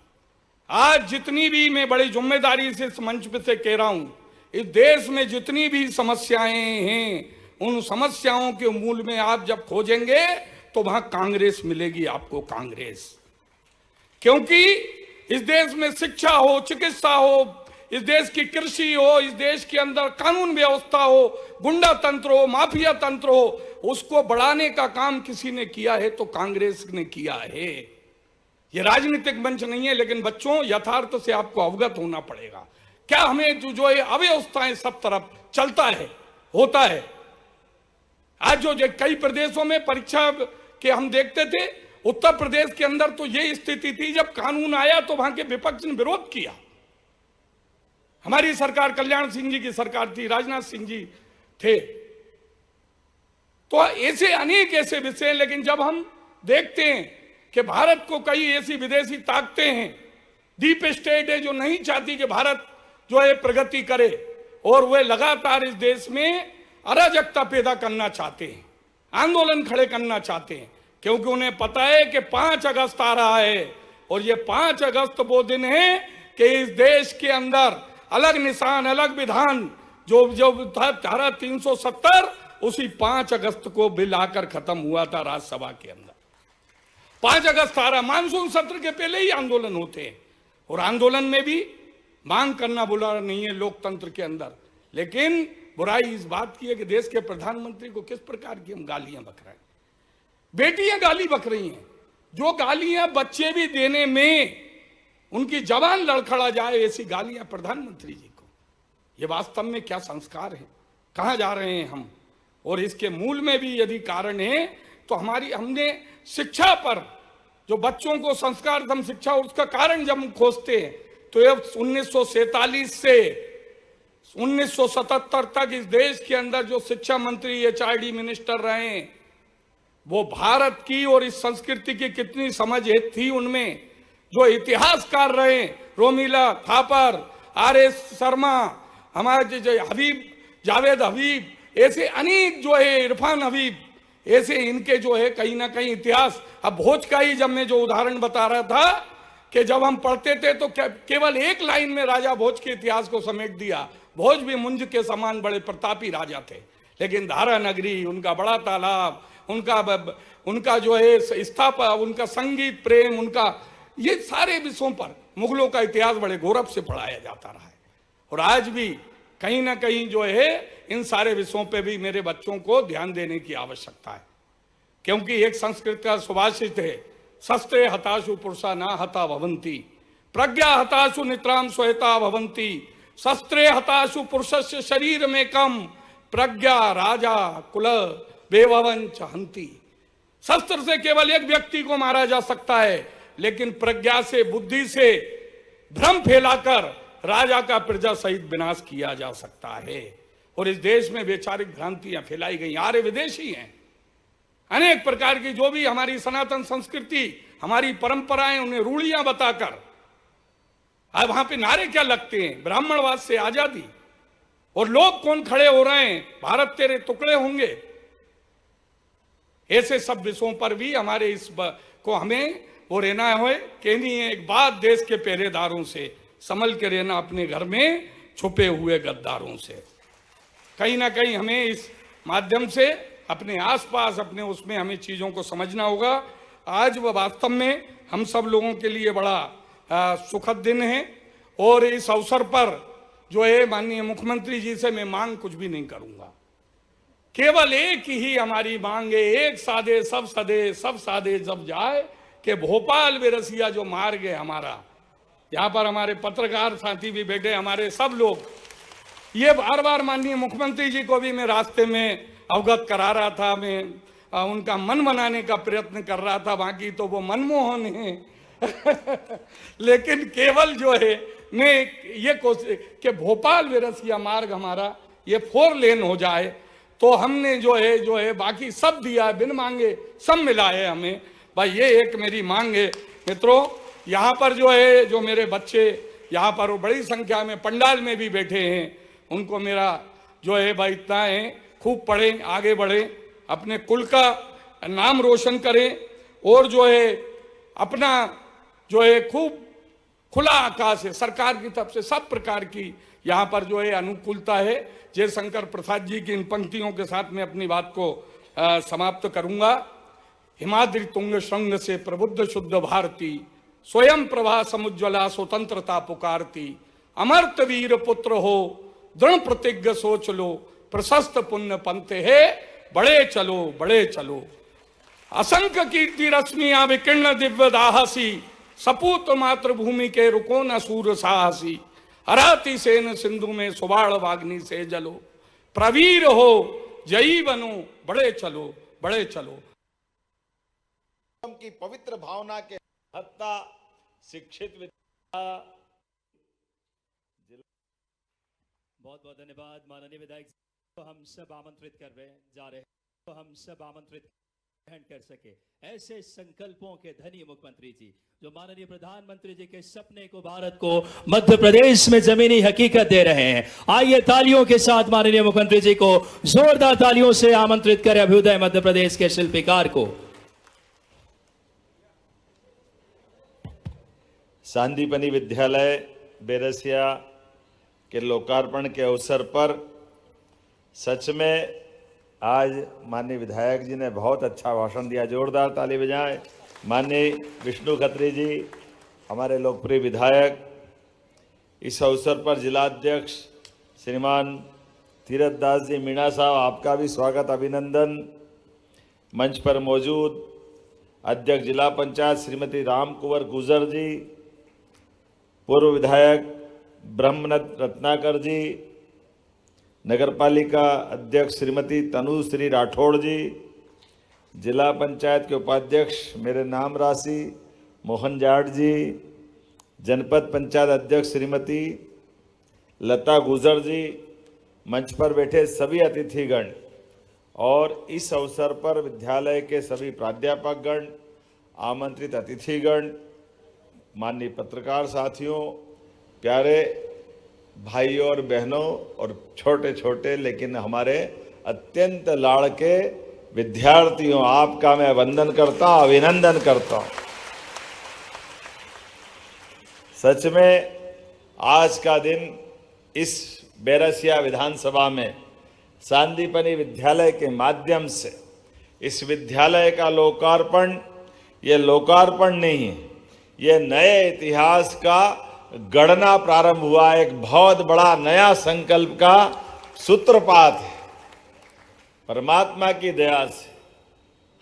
आज जितनी भी, मैं बड़ी जिम्मेदारी से इस मंच पे से कह रहा हूं, इस देश में जितनी भी समस्याएं हैं, उन समस्याओं के मूल में आप जब खोजेंगे तो वहां कांग्रेस मिलेगी आपको, कांग्रेस। क्योंकि इस देश में शिक्षा हो, चिकित्सा हो, इस देश की कृषि हो, इस देश के अंदर कानून व्यवस्था हो, गुंडा तंत्र हो, माफिया तंत्र हो, उसको बढ़ाने का काम किसी ने किया है तो कांग्रेस ने किया है। ये राजनीतिक मंच नहीं है, लेकिन बच्चों यथार्थ से आपको अवगत होना पड़ेगा। क्या हमें जो ये अव्यवस्थाएं सब तरफ चलता है, होता है। आज जो कई प्रदेशों में परीक्षा के हम देखते थे, उत्तर प्रदेश के अंदर तो ये स्थिति थी, जब कानून आया तो वहां के विपक्ष ने विरोध किया। हमारी सरकार, कल्याण सिंह जी की सरकार थी, राजनाथ सिंह जी थे, तो ऐसे अनेक ऐसे विषय। लेकिन जब हम देखते हैं कि भारत को कई ऐसी विदेशी ताकतें हैं, डीप स्टेट है जो नहीं चाहती कि भारत जो है प्रगति करे, और वे लगातार इस देश में अराजकता पैदा करना चाहते हैं, आंदोलन खड़े करना चाहते हैं, क्योंकि उन्हें पता है कि 5 अगस्त आ रहा है, और ये 5 अगस्त वो दिन है कि इस देश के अंदर अलग निशान, अलग विधान, जो था धारा 370, उसी 5 अगस्त को बिल आकर खत्म हुआ था राज्यसभा के अंदर। 5 अगस्त आ रहा, मानसून सत्र के पहले ही आंदोलन होते हैं, और आंदोलन में भी मांग करना बुरा नहीं है लोकतंत्र के अंदर। लेकिन बुराई इस बात की है कि देश के प्रधानमंत्री को किस प्रकार की हम गालियां बक रहे हैं। बेटियां गाली बक रही हैं, जो गालियां बच्चे भी देने में उनकी जबान लड़खड़ा जाए, ऐसी गालियां प्रधानमंत्री जी को। ये वास्तव में क्या संस्कार है, कहां जा रहे हैं हम। और इसके मूल में भी यदि कारण है तो हमने शिक्षा पर जो बच्चों को संस्कार दम शिक्षा, उसका कारण जब हम खोजते हैं तो ये 1947 से 1977 तक इस देश के अंदर जो शिक्षा मंत्री, HRD मिनिस्टर रहे, वो भारत की और इस संस्कृति की कितनी समझ थी उनमें। जो इतिहासकार रहे, रोमिला थापर, RS शर्मा, हमारे जो हबीब, जावेद हबीब, ऐसे अनेक जो है, इरफान हबीब, ऐसे इनके जो है कहीं ना कहीं इतिहास। अब भोज का ही जब मैं जो उदाहरण बता रहा था कि जब हम पढ़ते थे तो केवल एक लाइन में राजा भोज के इतिहास को समेट दिया। भोज भी मुंज के समान बड़े प्रतापी राजा थे, लेकिन धारा नगरी, उनका बड़ा तालाब, उनका जो है स्थापना, उनका संगीत प्रेम, उनका ये सारे विषयों पर मुगलों का इतिहास बड़े गौरव से पढ़ाया जाता रहा है। और आज भी कहीं ना कहीं जो है इन सारे विषयों पे भी मेरे बच्चों को ध्यान देने की आवश्यकता है, क्योंकि एक संस्कृत का सुभाषित है, शस्त्रे हताशु पुरुषा ना हता भवंती, प्रज्ञा हताशु नित्राम स्वयता भवंती, शस्त्रे हताशु पुरुषस्य शरीर में कम, प्रज्ञा राजा कुल बेभवंच हंती। शस्त्र से केवल एक व्यक्ति को मारा जा सकता है, लेकिन प्रज्ञा से, बुद्धि से भ्रम फैलाकर राजा का प्रजा सहित विनाश किया जा सकता है। और इस देश में वैचारिक भ्रांतियां फैलाई गई, आर्य विदेशी हैं, अनेक प्रकार की जो भी हमारी सनातन संस्कृति, हमारी परंपराएं, उन्हें रूढ़ियां बताकर अब वहां पे नारे क्या लगते हैं, ब्राह्मणवाद से आजादी, और लोग कौन खड़े हो रहे हैं, भारत तेरे टुकड़े होंगे। ऐसे सब विषयों पर भी हमारे इस को हमें वो रहना है, कहनी है एक बात देश के पहरेदारों से, संभल के रहना अपने घर में छुपे हुए गद्दारों से। कहीं ना कहीं हमें इस माध्यम से अपने आसपास, अपने उसमें हमें चीजों को समझना होगा। आज वह वास्तव में हम सब लोगों के लिए बड़ा सुखद दिन है, और इस अवसर पर जो है माननीय मुख्यमंत्री जी से मैं मांग कुछ भी नहीं करूंगा। केवल एक ही हमारी मांग है, एक सादे सब सदे, सब सादे जब जाए, कि भोपाल बेरसिया जो मार्ग है हमारा, यहाँ पर हमारे पत्रकार साथी भी बैठे, हमारे सब लोग, ये बार बार माननीय मुख्यमंत्री जी को भी मैं रास्ते में अवगत करा रहा था, मैं उनका मन बनाने का प्रयत्न कर रहा था, बाकी तो वो मनमोहन है लेकिन केवल जो है मैं ये कोशिश कि भोपाल बेरसिया मार्ग हमारा ये 4 लेन हो जाए, तो हमने जो है बाकी सब दिया है, बिन मांगे सब मिला है हमें। भाई ये एक मेरी मांग है। मित्रों, यहाँ पर जो है, जो मेरे बच्चे यहाँ पर बड़ी संख्या में पंडाल में भी बैठे हैं, उनको मेरा जो है भाई इतना है, खूब पढ़ें, आगे बढ़ें, अपने कुल का नाम रोशन करें, और जो है अपना जो है खूब खुला आकाश है, सरकार की तरफ से सब प्रकार की यहाँ पर जो है अनुकूलता है। जयशंकर प्रसाद जी की इन पंक्तियों के साथ मैं अपनी बात को समाप्त करूंगा। हिमाद्रि तुंग श्रृंग से प्रबुद्ध शुद्ध भारती, स्वयं प्रभा समुज्ज्वला स्वतंत्रता पुकारती, अमर्त वीर पुत्र हो दृढ़ प्रतिज्ञ सोच लो, प्रशस्त पुण्य पंथ है बड़े चलो बड़े चलो। असंख्य कीर्ति रश्मियां विकीर्ण दिव्य दाहसी, सपूत मातृभूमि के रुको न सूर साहसी, हराती सेन सिंधु में सुबाड़ वाग्नि से जलो, प्रवीर हो जयी बनो बड़े चलो बड़े चलो। की पवित्र भावना के हत्ता शिक्षित बहुत बहुत धन्यवाद माननीय विधायक। तो हम सब आमंत्रित कर रहे हैं, जा रहे हैं, तो हम सब आमंत्रित ग्रहण कर सके ऐसे संकल्पों के धनी मुख्यमंत्री जी, जो माननीय प्रधानमंत्री जी के सपने को, भारत को मध्य प्रदेश में जमीनी हकीकत दे रहे हैं। आइए तालियों के साथ माननीय मुख्यमंत्री जी को जोरदार तालियों से आमंत्रित करें, अभ्युदय मध्य प्रदेश के शिल्पकार को। सांदीपनि विद्यालय बेरसिया के लोकार्पण के अवसर पर सच में आज माननीय विधायक जी ने बहुत अच्छा भाषण दिया, जोरदार ताली बजाएं। माननीय विष्णु खत्री जी, हमारे लोकप्रिय विधायक, इस अवसर पर जिलाध्यक्ष श्रीमान तीरथ दास जी मीणा साहब, आपका भी स्वागत अभिनंदन। मंच पर मौजूद अध्यक्ष जिला पंचायत श्रीमती राम कुंवर गुजर जी, पूर्व विधायक ब्रह्मनाथ रत्नाकर जी, नगरपालिका अध्यक्ष श्रीमती तनुश्री राठौड़ जी, जिला पंचायत के उपाध्यक्ष मेरे नाम राशि मोहन जाट जी, जनपद पंचायत अध्यक्ष श्रीमती लता गुजर जी, मंच पर बैठे सभी अतिथिगण और इस अवसर पर विद्यालय के सभी प्राध्यापकगण, आमंत्रित अतिथिगण, माननीय पत्रकार साथियों, प्यारे भाइयों और बहनों और छोटे छोटे लेकिन हमारे अत्यंत लाड़के विद्यार्थियों, आपका मैं वंदन करता हूं, अभिनंदन करता हूं। सच में आज का दिन इस बेरसिया विधानसभा में सांदीपनि विद्यालय के माध्यम से इस विद्यालय का लोकार्पण, ये लोकार्पण नहीं है, ये नए इतिहास का गणना प्रारंभ हुआ, एक बहुत बड़ा नया संकल्प का सूत्रपात है। परमात्मा की दया से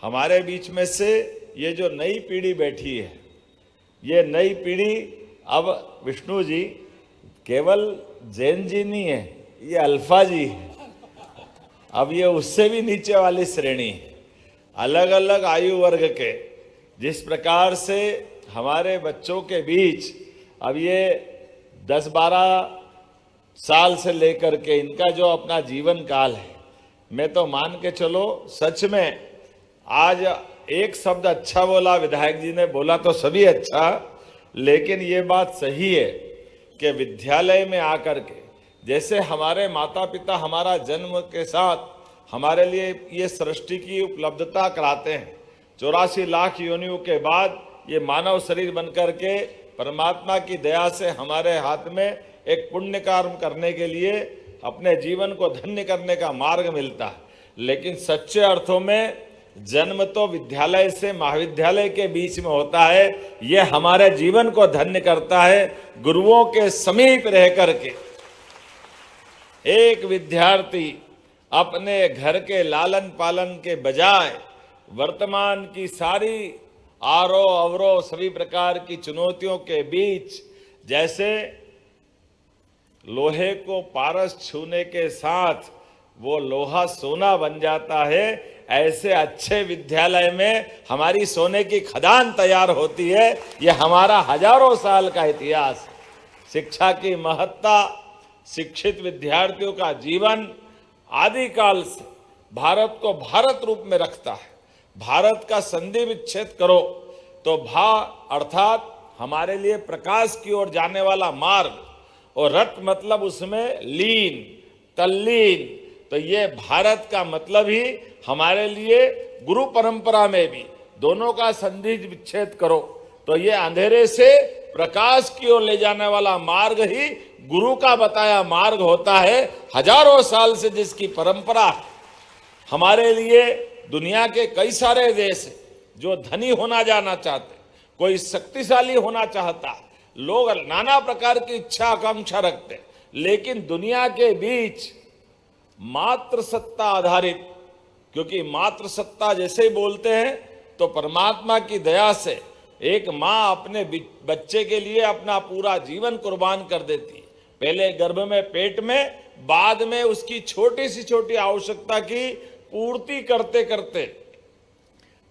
हमारे बीच में से ये जो नई पीढ़ी बैठी है, ये नई पीढ़ी अब विष्णु जी केवल जैन जी नहीं है, ये अल्फा जी है। अब ये उससे भी नीचे वाली श्रेणी है। अलग अलग आयु वर्ग के जिस प्रकार से हमारे बच्चों के बीच अब ये 10-12 साल से लेकर के इनका जो अपना जीवन काल है, मैं तो मान के चलो सच में आज एक शब्द अच्छा बोला विधायक जी ने, बोला तो सभी अच्छा, लेकिन ये बात सही है कि विद्यालय में आकर के जैसे हमारे माता पिता हमारा जन्म के साथ हमारे लिए ये सृष्टि की उपलब्धता कराते हैं, 84 लाख योनियों के बाद ये मानव शरीर बनकर के परमात्मा की दया से हमारे हाथ में एक पुण्य कर्म करने के लिए अपने जीवन को धन्य करने का मार्ग मिलता है। लेकिन सच्चे अर्थों में जन्म तो विद्यालय से महाविद्यालय के बीच में होता है। ये हमारे जीवन को धन्य करता है। गुरुओं के समीप रह करके एक विद्यार्थी अपने घर के लालन पालन के बजाय वर्तमान की सारी आरोह अवरोह सभी प्रकार की चुनौतियों के बीच जैसे लोहे को पारस छूने के साथ वो लोहा सोना बन जाता है, ऐसे अच्छे विद्यालय में हमारी सोने की खदान तैयार होती है। ये हमारा हजारों साल का इतिहास। शिक्षा की महत्ता, शिक्षित विद्यार्थियों का जीवन आदिकाल से भारत को भारत रूप में रखता है। भारत का संधि विच्छेद करो तो भा अर्थात हमारे लिए प्रकाश की ओर जाने वाला मार्ग, और रत मतलब उसमें लीन, तल्लीन। तो ये भारत का मतलब ही हमारे लिए गुरु परंपरा में भी दोनों का संधि विच्छेद करो तो ये अंधेरे से प्रकाश की ओर ले जाने वाला मार्ग ही गुरु का बताया मार्ग होता है। हजारों साल से जिसकी परंपरा है। हमारे लिए दुनिया के कई सारे देश जो धनी होना जाना चाहते, कोई शक्तिशाली होना चाहता, लोग नाना प्रकार की इच्छा आकांक्षा रखते, लेकिन दुनिया के बीच मात्र सत्ता आधारित, क्योंकि मात्र सत्ता जैसे ही बोलते हैं तो परमात्मा की दया से एक माँ अपने बच्चे के लिए अपना पूरा जीवन कुर्बान कर देती है। पहले गर्भ में, पेट में, बाद में उसकी छोटी सी छोटी आवश्यकता की पूर्ति करते करते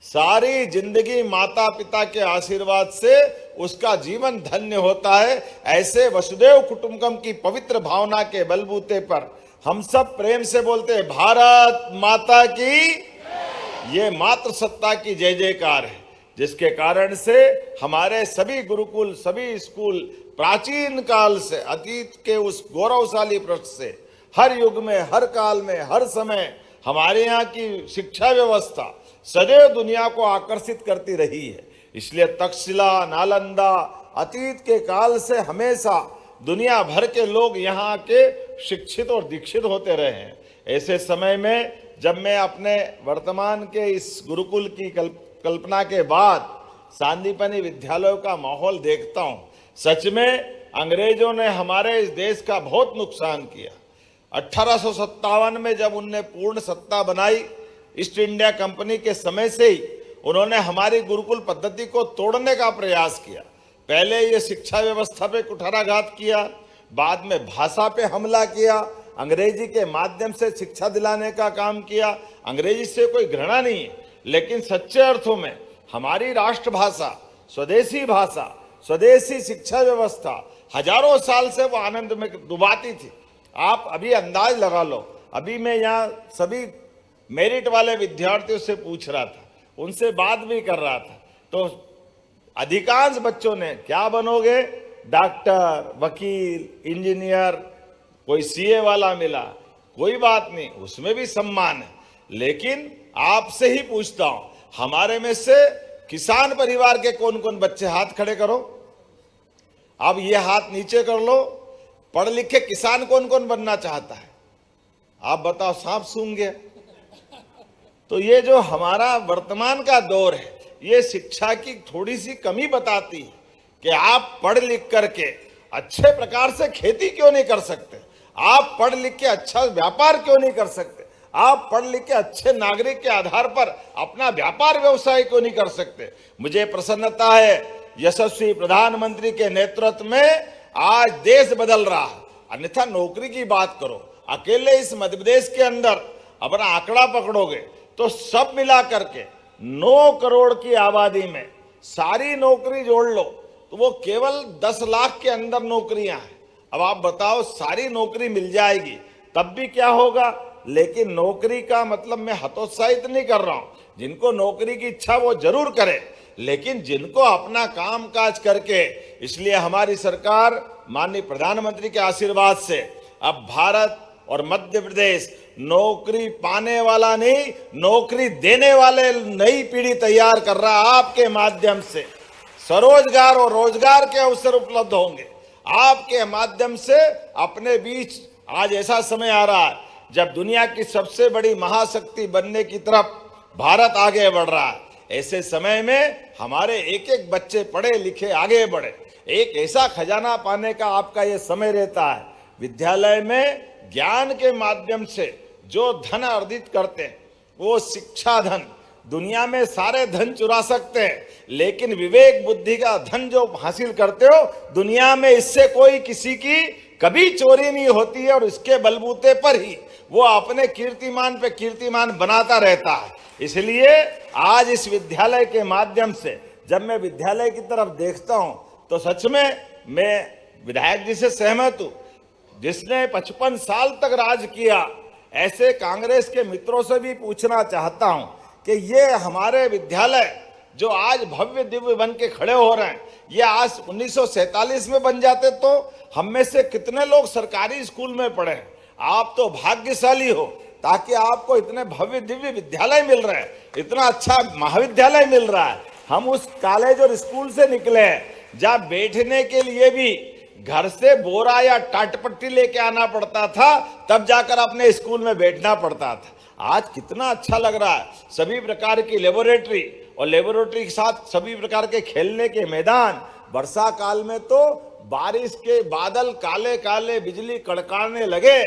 सारी जिंदगी माता पिता के आशीर्वाद से उसका जीवन धन्य होता है। ऐसे वसुदेव कुटुंबकम की पवित्र भावना के बलबूते पर हम सब प्रेम से बोलते हैं भारत माता की। ये मातृ सत्ता की जय जयकार है, जिसके कारण से हमारे सभी गुरुकुल, सभी स्कूल प्राचीन काल से अतीत के उस गौरवशाली पृष्ठ से हर युग में, हर काल में, हर समय हमारे यहाँ की शिक्षा व्यवस्था सदैव दुनिया को आकर्षित करती रही है। इसलिए तक्षशिला, नालंदा अतीत के काल से हमेशा दुनिया भर के लोग यहाँ के शिक्षित और दीक्षित होते रहे हैं। ऐसे समय में जब मैं अपने वर्तमान के इस गुरुकुल की कल्पना के बाद सांदीपनि विद्यालयों का माहौल देखता हूँ, सच में अंग्रेजों ने हमारे इस देश का बहुत नुकसान किया। 1857 में जब उनने पूर्ण सत्ता बनाई, ईस्ट इंडिया कंपनी के समय से ही उन्होंने हमारी गुरुकुल पद्धति को तोड़ने का प्रयास किया। पहले ये शिक्षा व्यवस्था पे कुठाराघात किया, बाद में भाषा पे हमला किया, अंग्रेजी के माध्यम से शिक्षा दिलाने का काम किया। अंग्रेजी से कोई घृणा नहीं है, लेकिन सच्चे अर्थों में हमारी राष्ट्रभाषा, स्वदेशी भाषा, स्वदेशी शिक्षा व्यवस्था हजारों साल से वो आनंद में डुबाती थी। आप अभी अंदाज लगा लो, अभी मैं यहाँ सभी मेरिट वाले विद्यार्थियों से पूछ रहा था, उनसे बात भी कर रहा था, तो अधिकांश बच्चों ने क्या बनोगे, डॉक्टर, वकील, इंजीनियर, कोई सीए वाला मिला, कोई बात नहीं, उसमें भी सम्मान है। लेकिन आपसे ही पूछता हूं, हमारे में से किसान परिवार के कौन कौन बच्चे, हाथ खड़े करो। अब ये हाथ नीचे कर लो, पढ़ लिखे किसान कौन कौन बनना चाहता है, आप बताओ, सांप सूंघ गया। तो ये जो हमारा वर्तमान का दौर है, ये शिक्षा की थोड़ी सी कमी बताती है कि आप पढ़ लिख करके अच्छे प्रकार से खेती क्यों नहीं कर सकते, आप पढ़ लिख के अच्छा व्यापार क्यों नहीं कर सकते, आप पढ़ लिख के अच्छे नागरिक के आधार पर अपना व्यापार व्यवसाय क्यों नहीं कर सकते। मुझे प्रसन्नता है, यशस्वी प्रधानमंत्री के नेतृत्व में आज देश बदल रहा है। अन्यथा नौकरी की बात करो, अकेले इस मध्य प्रदेश के अंदर अपना आंकड़ा पकड़ोगे तो सब मिला करके 9 करोड़ की आबादी में सारी नौकरी जोड़ लो तो वो केवल 10 लाख के अंदर नौकरियां हैं। अब आप बताओ, सारी नौकरी मिल जाएगी तब भी क्या होगा। लेकिन नौकरी का मतलब मैं हतोत्साहित नहीं कर रहा हूं, जिनको नौकरी की इच्छा वो जरूर करे, लेकिन जिनको अपना काम काज करके, इसलिए हमारी सरकार माननीय प्रधानमंत्री के आशीर्वाद से अब भारत और मध्य प्रदेश नौकरी पाने वाला नहीं, नौकरी देने वाले नई पीढ़ी तैयार कर रहा है। आपके माध्यम से स्वरोजगार और रोजगार के अवसर उपलब्ध होंगे। आपके माध्यम से अपने बीच आज ऐसा समय आ रहा है जब दुनिया की सबसे बड़ी महाशक्ति बनने की तरफ भारत आगे बढ़ रहा है। ऐसे समय में हमारे एक एक बच्चे पढ़े लिखे आगे बढ़े, एक ऐसा खजाना पाने का आपका ये समय रहता है। विद्यालय में ज्ञान के माध्यम से जो धन अर्जित करते हैं वो शिक्षा धन, दुनिया में सारे धन चुरा सकते हैं, लेकिन विवेक बुद्धि का धन जो हासिल करते हो दुनिया में इससे कोई किसी की कभी चोरी नहीं होती है, और इसके बलबूते पर ही वो अपने कीर्तिमान पे कीर्तिमान बनाता रहता है। इसलिए आज इस विद्यालय के माध्यम से जब मैं विद्यालय की तरफ देखता हूं तो सच में मैं विधायक जी से सहमत हूं। जिसने 55 साल तक राज किया, ऐसे कांग्रेस के मित्रों से भी पूछना चाहता हूं कि ये हमारे विद्यालय जो आज भव्य दिव्य बन के खड़े हो रहे हैं, ये आज 1947 में बन जाते तो हम में से कितने लोग सरकारी स्कूल में पढ़े हैं। आप तो भाग्यशाली हो ताकि आपको इतने भव्य दिव्य विद्यालय मिल रहे हैं, इतना अच्छा महाविद्यालय मिल रहा है। हम उस कॉलेज और स्कूल से निकले हैं जहाँ बैठने के लिए भी घर से बोरा या टाटपट्टी लेके आना पड़ता था, तब जाकर अपने स्कूल में बैठना पड़ता था। आज कितना अच्छा लग रहा है, सभी प्रकार की लेबोरेटरी और लेबोरेटरी के साथ सभी प्रकार के खेलने के मैदान। वर्षा काल में तो बारिश के बादल काले काले बिजली कड़काने लगे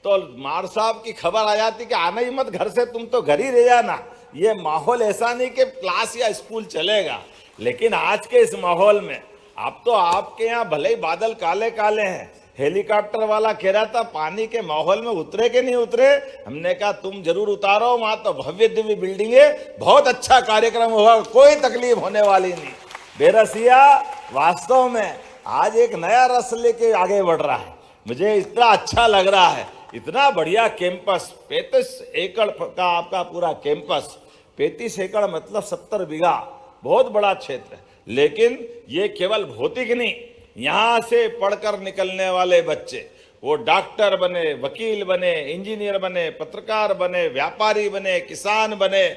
तो मार साहब की खबर आ जाती कि आना ही मत घर से, तुम तो घर ही रह जाना। ये माहौल ऐसा नहीं कि क्लास या स्कूल चलेगा, लेकिन आज के इस माहौल में अब तो आपके यहाँ भले ही बादल काले काले हैं, हेलीकॉप्टर वाला कह रहा था पानी के माहौल में उतरे के नहीं उतरे। हमने कहा तुम जरूर उतारो, वहां तो भव्य दिव्य बिल्डिंगे, बहुत अच्छा कार्यक्रम होगा, कोई तकलीफ होने वाली नहीं। बेरसिया वास्तव में आज एक नया रस लेके आगे बढ़ रहा है। मुझे इतना अच्छा लग रहा है, इतना बढ़िया कैंपस, 35 एकड़ का आपका पूरा कैंपस। 35 एकड़ मतलब 70 बीघा, बहुत बड़ा क्षेत्र है। लेकिन ये केवल भौतिक नहीं, यहाँ से पढ़कर निकलने वाले बच्चे वो डॉक्टर बने, वकील बने, इंजीनियर बने, पत्रकार बने, व्यापारी बने, किसान बने,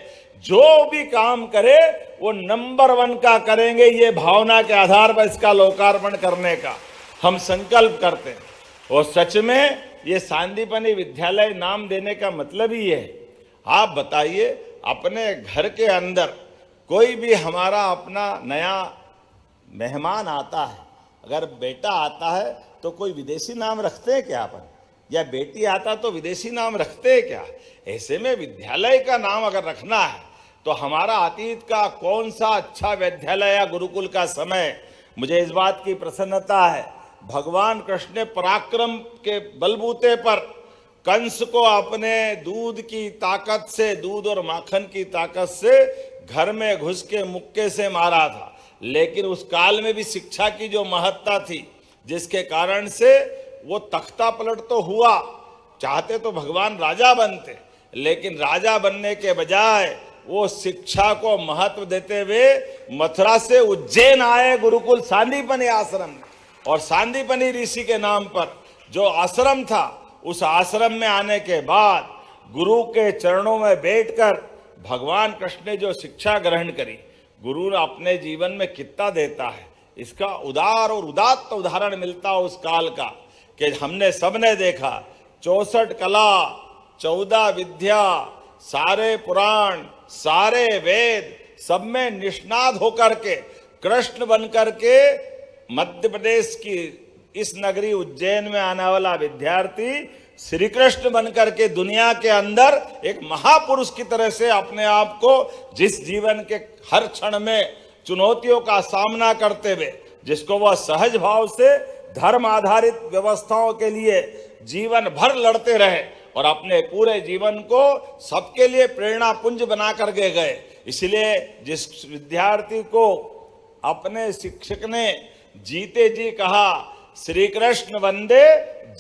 जो भी काम करे वो नंबर 1 का करेंगे। ये भावना के आधार पर इसका लोकार्पण करने का हम संकल्प करते हैं। और सच में ये सांदीपनि विद्यालय नाम देने का मतलब ही है। आप बताइए, अपने घर के अंदर कोई भी हमारा अपना नया मेहमान आता है, अगर बेटा आता है तो कोई विदेशी नाम रखते हैं क्या अपन, या बेटी आता तो विदेशी नाम रखते हैं क्या? ऐसे में विद्यालय का नाम अगर रखना है तो हमारा अतीत का कौन सा अच्छा विद्यालय या गुरुकुल का समय। मुझे इस बात की प्रसन्नता है, भगवान कृष्ण ने पराक्रम के बलबूते पर कंस को अपने दूध की ताकत से, दूध और माखन की ताकत से घर में घुस के मुक्के से मारा था। लेकिन उस काल में भी शिक्षा की जो महत्ता थी, जिसके कारण से वो तख्ता पलट तो हुआ, चाहते तो भगवान राजा बनते, लेकिन राजा बनने के बजाय वो शिक्षा को महत्व देते हुए मथुरा से उज्जैन आए गुरुकुल सांदीपनि आश्रम में। और सांदीपनि ऋषि के नाम पर जो आश्रम था, उस आश्रम में आने के बाद गुरु के चरणों में बैठकर भगवान कृष्ण ने जो शिक्षा ग्रहण करी, गुरु ने अपने जीवन में कितना देता है, इसका उदार और उदात्त उदाहरण मिलता है उस काल का कि हमने सबने देखा 64 कला, 14 विद्या, सारे पुराण, सारे वेद, सब में निष्णात होकर के कृष्ण बन करके मध्य प्रदेश की इस नगरी उज्जैन में आने वाला विद्यार्थी श्री कृष्ण बनकर के दुनिया के अंदर एक महापुरुष की तरह से अपने आप को, जिस जीवन के हर क्षण में चुनौतियों का सामना करते हुए, जिसको वह सहज भाव से धर्म आधारित व्यवस्थाओं के लिए जीवन भर लड़ते रहे और अपने पूरे जीवन को सबके लिए प्रेरणा पुंज बना करके गए। इसलिए जिस विद्यार्थी को अपने शिक्षक ने जीते जी कहा श्री कृष्ण वंदे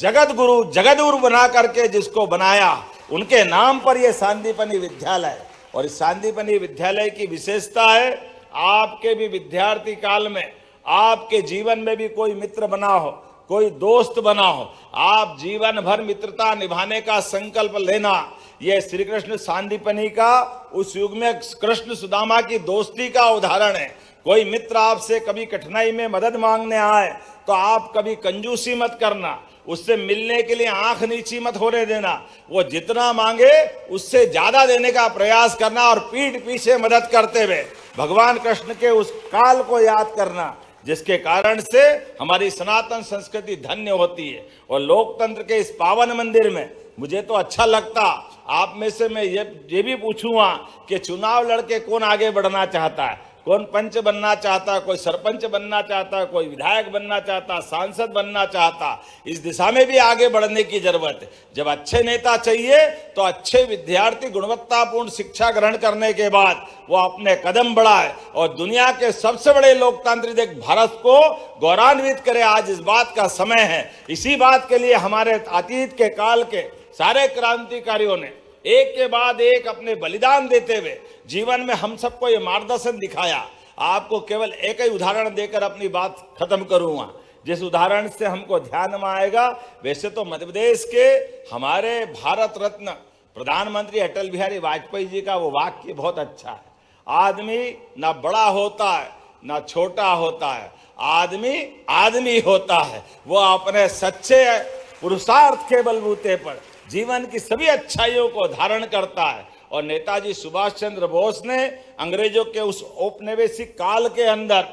जगत गुरु बना करके जिसको बनाया, उनके नाम पर यह सांदीपनि विद्यालय। और इस सांदीपनि विद्यालय की विशेषता है, आपके भी विद्यार्थी काल में आपके जीवन में भी कोई मित्र बना हो, कोई दोस्त बना हो, आप जीवन भर मित्रता निभाने का संकल्प लेना। यह श्री कृष्ण सांदीपनि का उस युग में कृष्ण सुदामा की दोस्ती का उदाहरण है। कोई मित्र आपसे कभी कठिनाई में मदद मांगने आए तो आप कभी कंजूसी मत करना, उससे मिलने के लिए आंख नीची मत होने देना। वो जितना मांगे उससे ज्यादा देने का प्रयास करना और पीठ पीछे मदद करते हुए भगवान कृष्ण के उस काल को याद करना जिसके कारण से हमारी सनातन संस्कृति धन्य होती है। और लोकतंत्र के इस पावन मंदिर में मुझे तो अच्छा लगता, आप में से मैं ये भी पूछूंगा कि चुनाव लड़के कौन आगे बढ़ना चाहता है, कौन पंच बनना चाहता है, कोई सरपंच बनना चाहता है, कोई विधायक बनना चाहता, सांसद बनना चाहता। इस दिशा में भी आगे बढ़ने की जरूरत है। जब अच्छे नेता चाहिए तो अच्छे विद्यार्थी गुणवत्तापूर्ण शिक्षा ग्रहण करने के बाद वो अपने कदम बढ़ाए और दुनिया के सबसे बड़े लोकतांत्रिक देश भारत को गौरवान्वित करे। आज इस बात का समय है। इसी बात के लिए हमारे अतीत के काल के सारे क्रांतिकारियों ने एक के बाद एक अपने बलिदान देते हुए जीवन में हम सबको ये मार्गदर्शन दिखाया। आपको केवल एक ही उदाहरण देकर अपनी बात खत्म करूंगा, जिस उदाहरण से हमको ध्यान में आएगा। वैसे तो मध्य प्रदेश के हमारे भारत रत्न प्रधानमंत्री अटल बिहारी वाजपेयी जी का वो वाक्य बहुत अच्छा है, आदमी ना बड़ा होता है ना छोटा होता है, आदमी आदमी होता है। वो अपने सच्चे पुरुषार्थ के बलबूते पर जीवन की सभी अच्छाइयों को धारण करता है। और नेताजी सुभाष चंद्र बोस ने अंग्रेजों के उस औपनिवेशिक काल के अंदर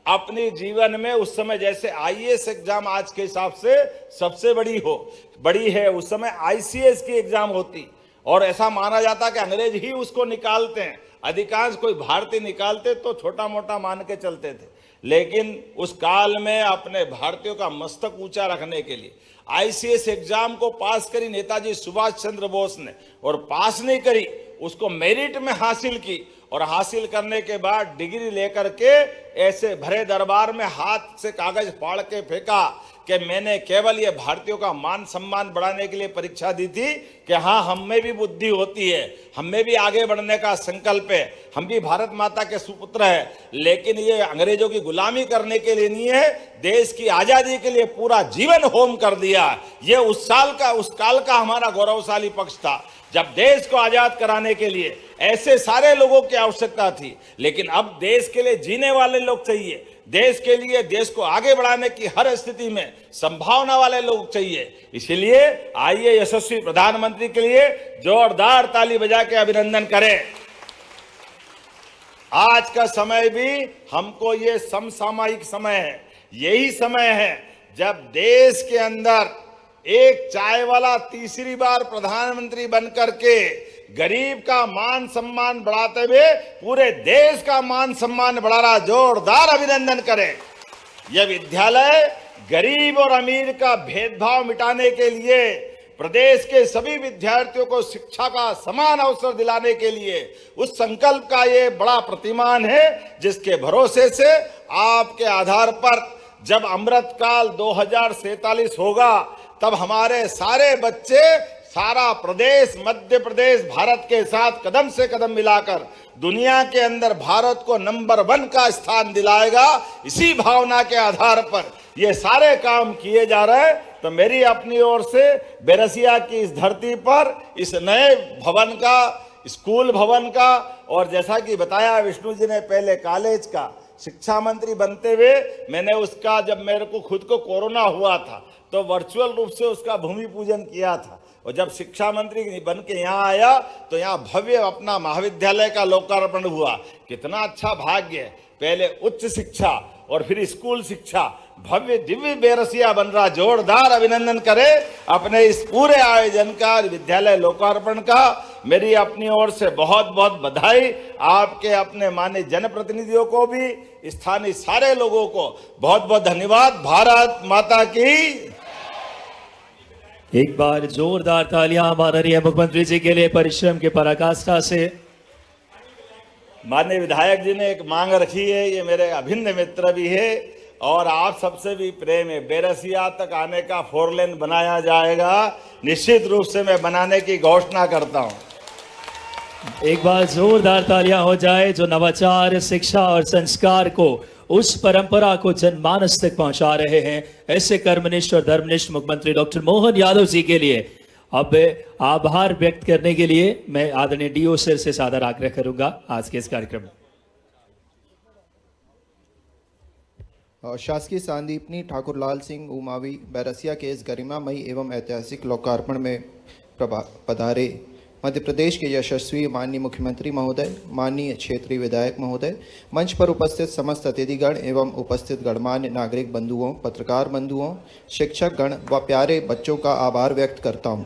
अपने जीवन में उस समय जैसे आईएएस एग्जाम आज के हिसाब से सबसे बड़ी है, उस समय आईसीएस की एग्जाम होती और ऐसा माना जाता कि अंग्रेज ही उसको निकालते हैं। अधिकांश कोई भारतीय निकालते तो छोटा मोटा मान के चलते थे, लेकिन उस काल में अपने भारतीयों का मस्तक ऊंचा रखने के लिए आईसीएस एग्जाम को पास करी नेताजी सुभाष चंद्र बोस ने, और पास नहीं करी उसको मेरिट में हासिल की, और हासिल करने के बाद डिग्री लेकर के ऐसे भरे दरबार में हाथ से कागज फाड़ के फेंका कि मैंने केवल ये भारतीयों का मान सम्मान बढ़ाने के लिए परीक्षा दी थी कि हाँ, हम में भी बुद्धि होती है, हम में भी आगे बढ़ने का संकल्प है, हम भी भारत माता के सुपुत्र है, लेकिन ये अंग्रेजों की गुलामी करने के लिए नहीं है, देश की आजादी के लिए पूरा जीवन होम कर दिया। ये उस काल का हमारा गौरवशाली पक्ष था जब देश को आजाद कराने के लिए ऐसे सारे लोगों की आवश्यकता थी। लेकिन अब देश के लिए जीने वाले लोग चाहिए, देश के लिए देश को आगे बढ़ाने की हर स्थिति में संभावना वाले लोग चाहिए। इसलिए आइए यशस्वी प्रधानमंत्री के लिए जोरदार ताली बजा के अभिनंदन करें। आज का समय भी हमको ये समसामयिक समय है, यही समय है जब देश के अंदर एक चाय वाला तीसरी बार प्रधानमंत्री बनकर के गरीब का मान सम्मान बढ़ाते हुए पूरे देश का मान सम्मान बढ़ा रहा। जोरदार अभिनंदन करें। यह विद्यालय गरीब और अमीर का भेदभाव मिटाने के लिए, प्रदेश के सभी विद्यार्थियों को शिक्षा का समान अवसर दिलाने के लिए उस संकल्प का ये बड़ा प्रतिमान है, जिसके भरोसे से आपके आधार पर जब अमृतकाल 2047 होगा तब हमारे सारे बच्चे, सारा प्रदेश, मध्य प्रदेश भारत के साथ कदम से कदम मिलाकर दुनिया के अंदर भारत को नंबर 1 का स्थान दिलाएगा। इसी भावना के आधार पर ये सारे काम किए जा रहे हैं। तो मेरी अपनी ओर से बेरसिया की इस धरती पर इस नए भवन का, स्कूल भवन का, और जैसा कि बताया विष्णु जी ने पहले कॉलेज का, शिक्षा मंत्री बनते हुए मैंने उसका, जब मेरे को खुद को कोरोना हुआ था तो वर्चुअल रूप से उसका भूमि पूजन किया था, और जब शिक्षा मंत्री बन के यहाँ आया तो यहाँ भव्य अपना महाविद्यालय का लोकार्पण हुआ। कितना अच्छा भाग्य है, पहले उच्च शिक्षा और फिर स्कूल शिक्षा, भव्य दिव्य बेरसिया बन रहा। जोरदार अभिनंदन करें अपने इस पूरे आयोजन का, विद्यालय लोकार्पण का। मेरी अपनी ओर से बहुत बहुत बधाई। आपके अपने माननीय जनप्रतिनिधियों को भी, स्थानीय सारे लोगों को बहुत बहुत धन्यवाद। भारत माता की। एक बार जोरदार तालियां माननीय मुख्यमंत्री जी के लिए परिश्रम के पराकाष्ठा से। माननीय विधायक जी ने एक मांग रखी है, ये मेरे अभिन्न मित्र भी है और आप सबसे भी प्रेम है। बेरसिया तक आने का 4 लेन बनाया जाएगा, निश्चित रूप से मैं बनाने की घोषणा करता हूं। एक बार जोरदार तालियां हो जाए जो नवाचार, शिक्षा और संस्कार को, उस परंपरा को जनमानस तक पहुंचा रहे हैं। ऐसे कर्मनिष्ठ और धर्मनिष्ठ मुख्यमंत्री डॉक्टर मोहन यादव जी के लिए अब आभार व्यक्त करने के लिए मैं आदरणीय डीओ सर से सादर आग्रह करूंगा आज के इस कार्यक्रम में। शासकीय सांदीपनी ठाकुर लाल सिंह उमावी बैरसिया के इस गरिमामयी एवं ऐतिहासिक लोकार्पण में पधारे मध्य प्रदेश के यशस्वी माननीय मुख्यमंत्री महोदय, माननीय क्षेत्रीय विधायक महोदय, मंच पर उपस्थित समस्त अतिथिगण एवं उपस्थित गणमान्य नागरिक बंधुओं, पत्रकार बंधुओं, शिक्षक गण व प्यारे बच्चों का आभार व्यक्त करता हूँ।